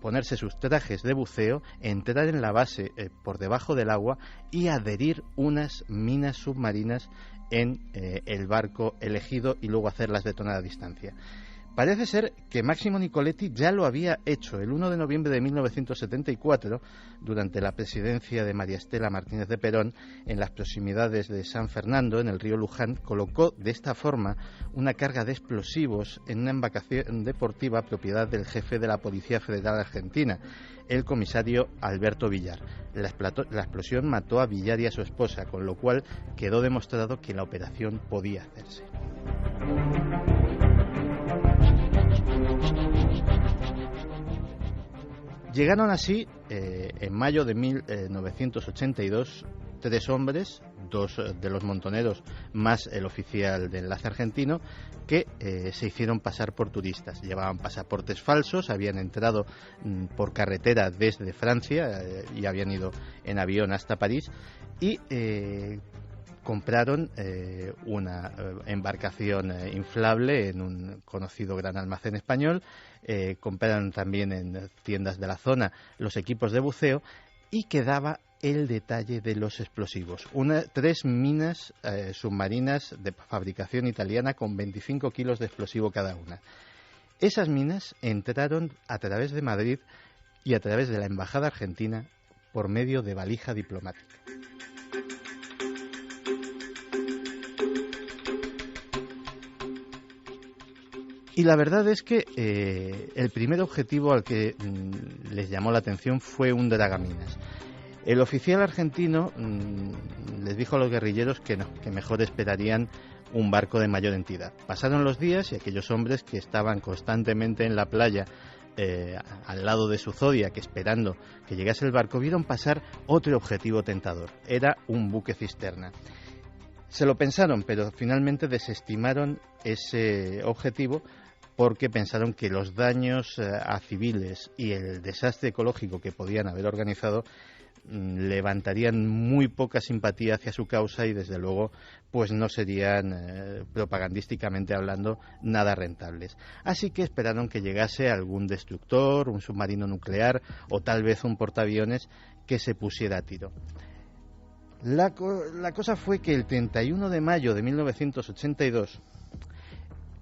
ponerse sus trajes de buceo, entrar en la base por debajo del agua y adherir unas minas submarinas en el barco elegido y luego hacerlas detonar a distancia. Parece ser que Máximo Nicoletti ya lo había hecho. El 1 de noviembre de 1974, durante la presidencia de María Estela Martínez de Perón, en las proximidades de San Fernando, en el río Luján, colocó de esta forma una carga de explosivos en una embarcación deportiva propiedad del jefe de la Policía Federal Argentina, el comisario Alberto Villar. La explosión mató a Villar y a su esposa, con lo cual quedó demostrado que la operación podía hacerse. Llegaron así, en mayo de 1982, 3 hombres, 2 de los montoneros más el oficial de enlace argentino, que se hicieron pasar por turistas. Llevaban pasaportes falsos, habían entrado por carretera desde Francia y habían ido en avión hasta París, y compraron una embarcación inflable en un conocido gran almacén español. Compraron también en tiendas de la zona los equipos de buceo, y quedaba el detalle de los explosivos. 3 minas submarinas de fabricación italiana con 25 kilos de explosivo cada una. Esas minas entraron a través de Madrid y a través de la Embajada Argentina por medio de valija diplomática. Y la verdad es que el primer objetivo al que les llamó la atención fue un dragaminas. El oficial argentino les dijo a los guerrilleros que no, que mejor esperarían un barco de mayor entidad. Pasaron los días y aquellos hombres que estaban constantemente en la playa al lado de su Zodiac esperando que llegase el barco, vieron pasar otro objetivo tentador. Era un buque cisterna. Se lo pensaron, pero finalmente desestimaron ese objetivo porque pensaron que los daños a civiles y el desastre ecológico que podían haber organizado levantarían muy poca simpatía hacia su causa y desde luego pues no serían propagandísticamente hablando nada rentables. Así que esperaron que llegase algún destructor, un submarino nuclear o tal vez un portaaviones que se pusiera a tiro. La cosa fue que el 31 de mayo de 1982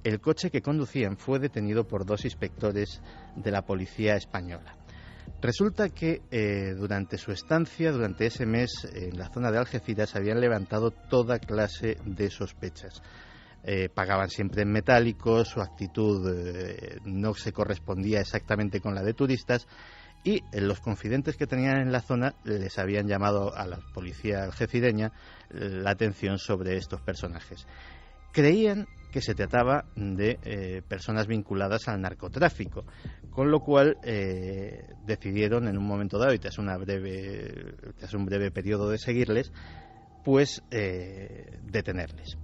el coche que conducían fue detenido por 2 inspectores de la policía española. Resulta que durante su estancia, durante ese mes, en la zona de Algeciras, habían levantado toda clase de sospechas. Pagaban siempre en metálico, su actitud no se correspondía exactamente con la de turistas y los confidentes que tenían en la zona les habían llamado a la policía algecireña la atención sobre estos personajes. Creían que se trataba de personas vinculadas al narcotráfico, con lo cual decidieron en un momento dado y tras un breve periodo de seguirles, pues detenerles.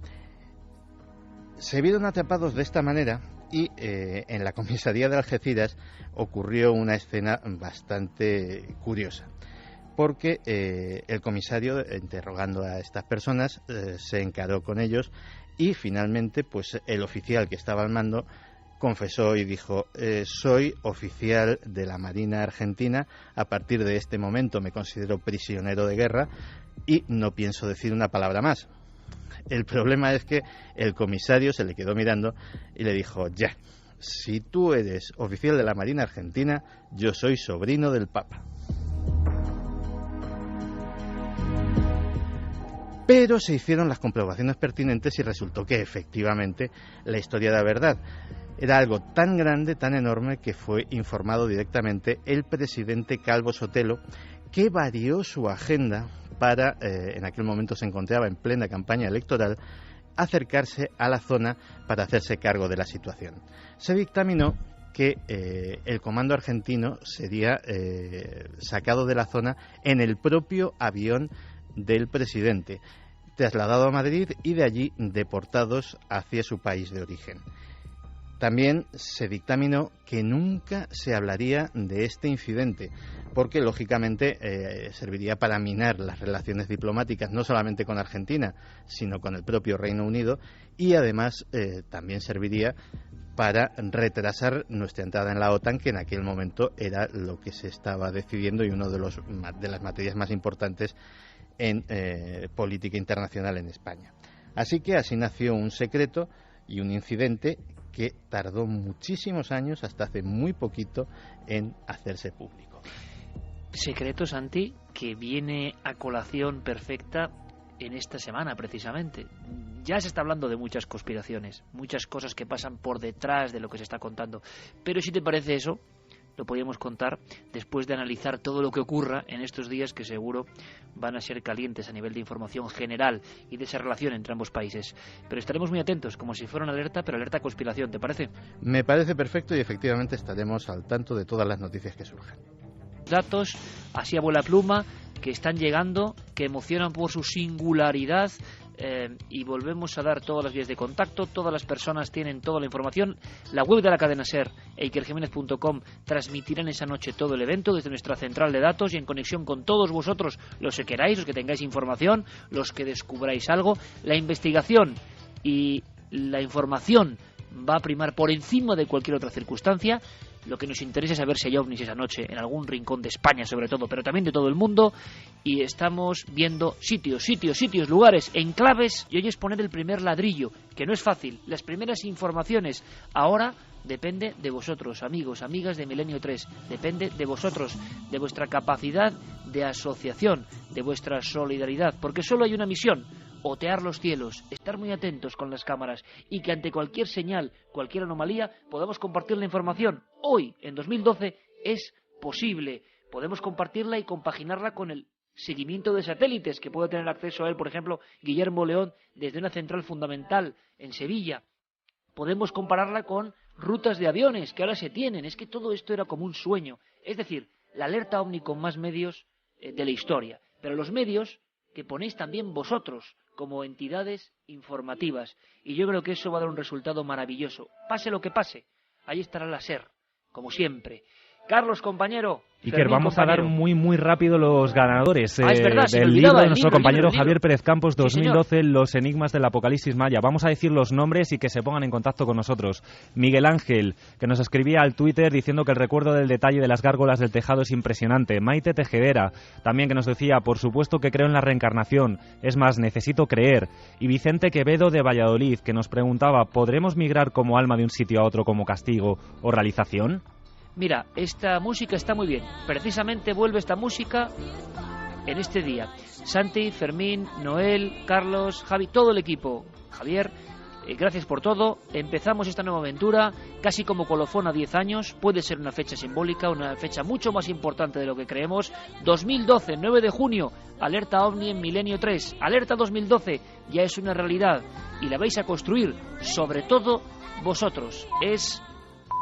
Se vieron atrapados de esta manera y en la comisaría de Algeciras ocurrió una escena bastante curiosa, porque el comisario, interrogando a estas personas, se encaró con ellos y finalmente pues el oficial que estaba al mando confesó y dijo: soy oficial de la Marina Argentina, a partir de este momento me considero prisionero de guerra y no pienso decir una palabra más. El problema es que el comisario se le quedó mirando y le dijo: ya, si tú eres oficial de la Marina Argentina, yo soy sobrino del Papa. Pero se hicieron las comprobaciones pertinentes y resultó que efectivamente la historia era verdad. Era algo tan grande, tan enorme, que fue informado directamente el presidente Calvo Sotelo, que varió su agenda para, en aquel momento se encontraba en plena campaña electoral, acercarse a la zona para hacerse cargo de la situación. Se dictaminó que el comando argentino sería sacado de la zona en el propio avión del presidente, trasladado a Madrid y de allí deportados hacia su país de origen. También se dictaminó que nunca se hablaría de este incidente, porque lógicamente serviría para minar las relaciones diplomáticas no solamente con Argentina, sino con el propio Reino Unido, y además también serviría para retrasar nuestra entrada en la OTAN, que en aquel momento era lo que se estaba decidiendo y una de las materias más importantes en política internacional en España. Así que así nació un secreto y un incidente que tardó muchísimos años, hasta hace muy poquito, en hacerse público. Secreto, Santi, que viene a colación perfecta en esta semana precisamente. Ya se está hablando de muchas conspiraciones, muchas cosas que pasan por detrás de lo que se está contando, pero si te parece eso, lo podríamos contar después de analizar todo lo que ocurra en estos días, que seguro van a ser calientes a nivel de información general y de esa relación entre ambos países. Pero estaremos muy atentos, como si fuera una alerta, pero alerta conspiración, ¿te parece? Me parece perfecto y efectivamente estaremos al tanto de todas las noticias que surjan. Datos, así a vuela pluma, que están llegando, que emocionan por su singularidad, y volvemos a dar todas las vías de contacto. Todas las personas tienen toda la información. La web de la cadena SER, eikerjimenez.com, transmitirán esa noche todo el evento desde nuestra central de datos y en conexión con todos vosotros, los que queráis, los que tengáis información, los que descubráis algo. La investigación y la información va a primar por encima de cualquier otra circunstancia. Lo que nos interesa es saber si hay ovnis esa noche en algún rincón de España, sobre todo, pero también de todo el mundo. Y estamos viendo sitios, lugares, enclaves. Y hoy es poner el primer ladrillo, que no es fácil. Las primeras informaciones. Ahora depende de vosotros, amigos, amigas de Milenio 3. Depende de vosotros, de vuestra capacidad de asociación, de vuestra solidaridad. Porque solo hay una misión: otear los cielos, estar muy atentos con las cámaras y que ante cualquier señal, cualquier anomalía, podamos compartir la información. Hoy, en 2012, es posible. Podemos compartirla y compaginarla con el seguimiento de satélites, que puede tener acceso a él, por ejemplo, Guillermo León, desde una central fundamental en Sevilla. Podemos compararla con rutas de aviones que ahora se tienen. Es que todo esto era como un sueño. Es decir, la alerta OVNI con más medios de la historia. Pero los medios que ponéis también vosotros como entidades informativas. Y yo creo que eso va a dar un resultado maravilloso. Pase lo que pase, ahí estará la SER, como siempre. Carlos, compañero. Iker, vamos compañero. a dar muy rápido los ganadores Es verdad, del libro de nuestro compañero Javier Pérez Campos, 2012, Los enigmas del apocalipsis maya. Vamos a decir los nombres y que se pongan en contacto con nosotros. Miguel Ángel, que nos escribía al Twitter diciendo que el recuerdo del detalle de las gárgolas del tejado es impresionante. Maite Tejedera, también, que nos decía, por supuesto que creo en la reencarnación, es más, necesito creer. Y Vicente Quevedo de Valladolid, que nos preguntaba, ¿podremos migrar como alma de un sitio a otro como castigo o realización? Mira, esta música está muy bien. Precisamente vuelve esta música en este día. Santi, Fermín, Noel, Carlos, Javi, todo el equipo. Javier, gracias por todo. Empezamos esta nueva aventura casi como colofón a 10 años. Puede ser una fecha simbólica, una fecha mucho más importante de lo que creemos. 2012, 9 de junio, alerta OVNI en Milenio 3. Alerta 2012 ya es una realidad y la vais a construir, sobre todo vosotros. Es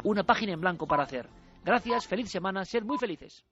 una página en blanco para hacer. Gracias, feliz semana, ser muy felices.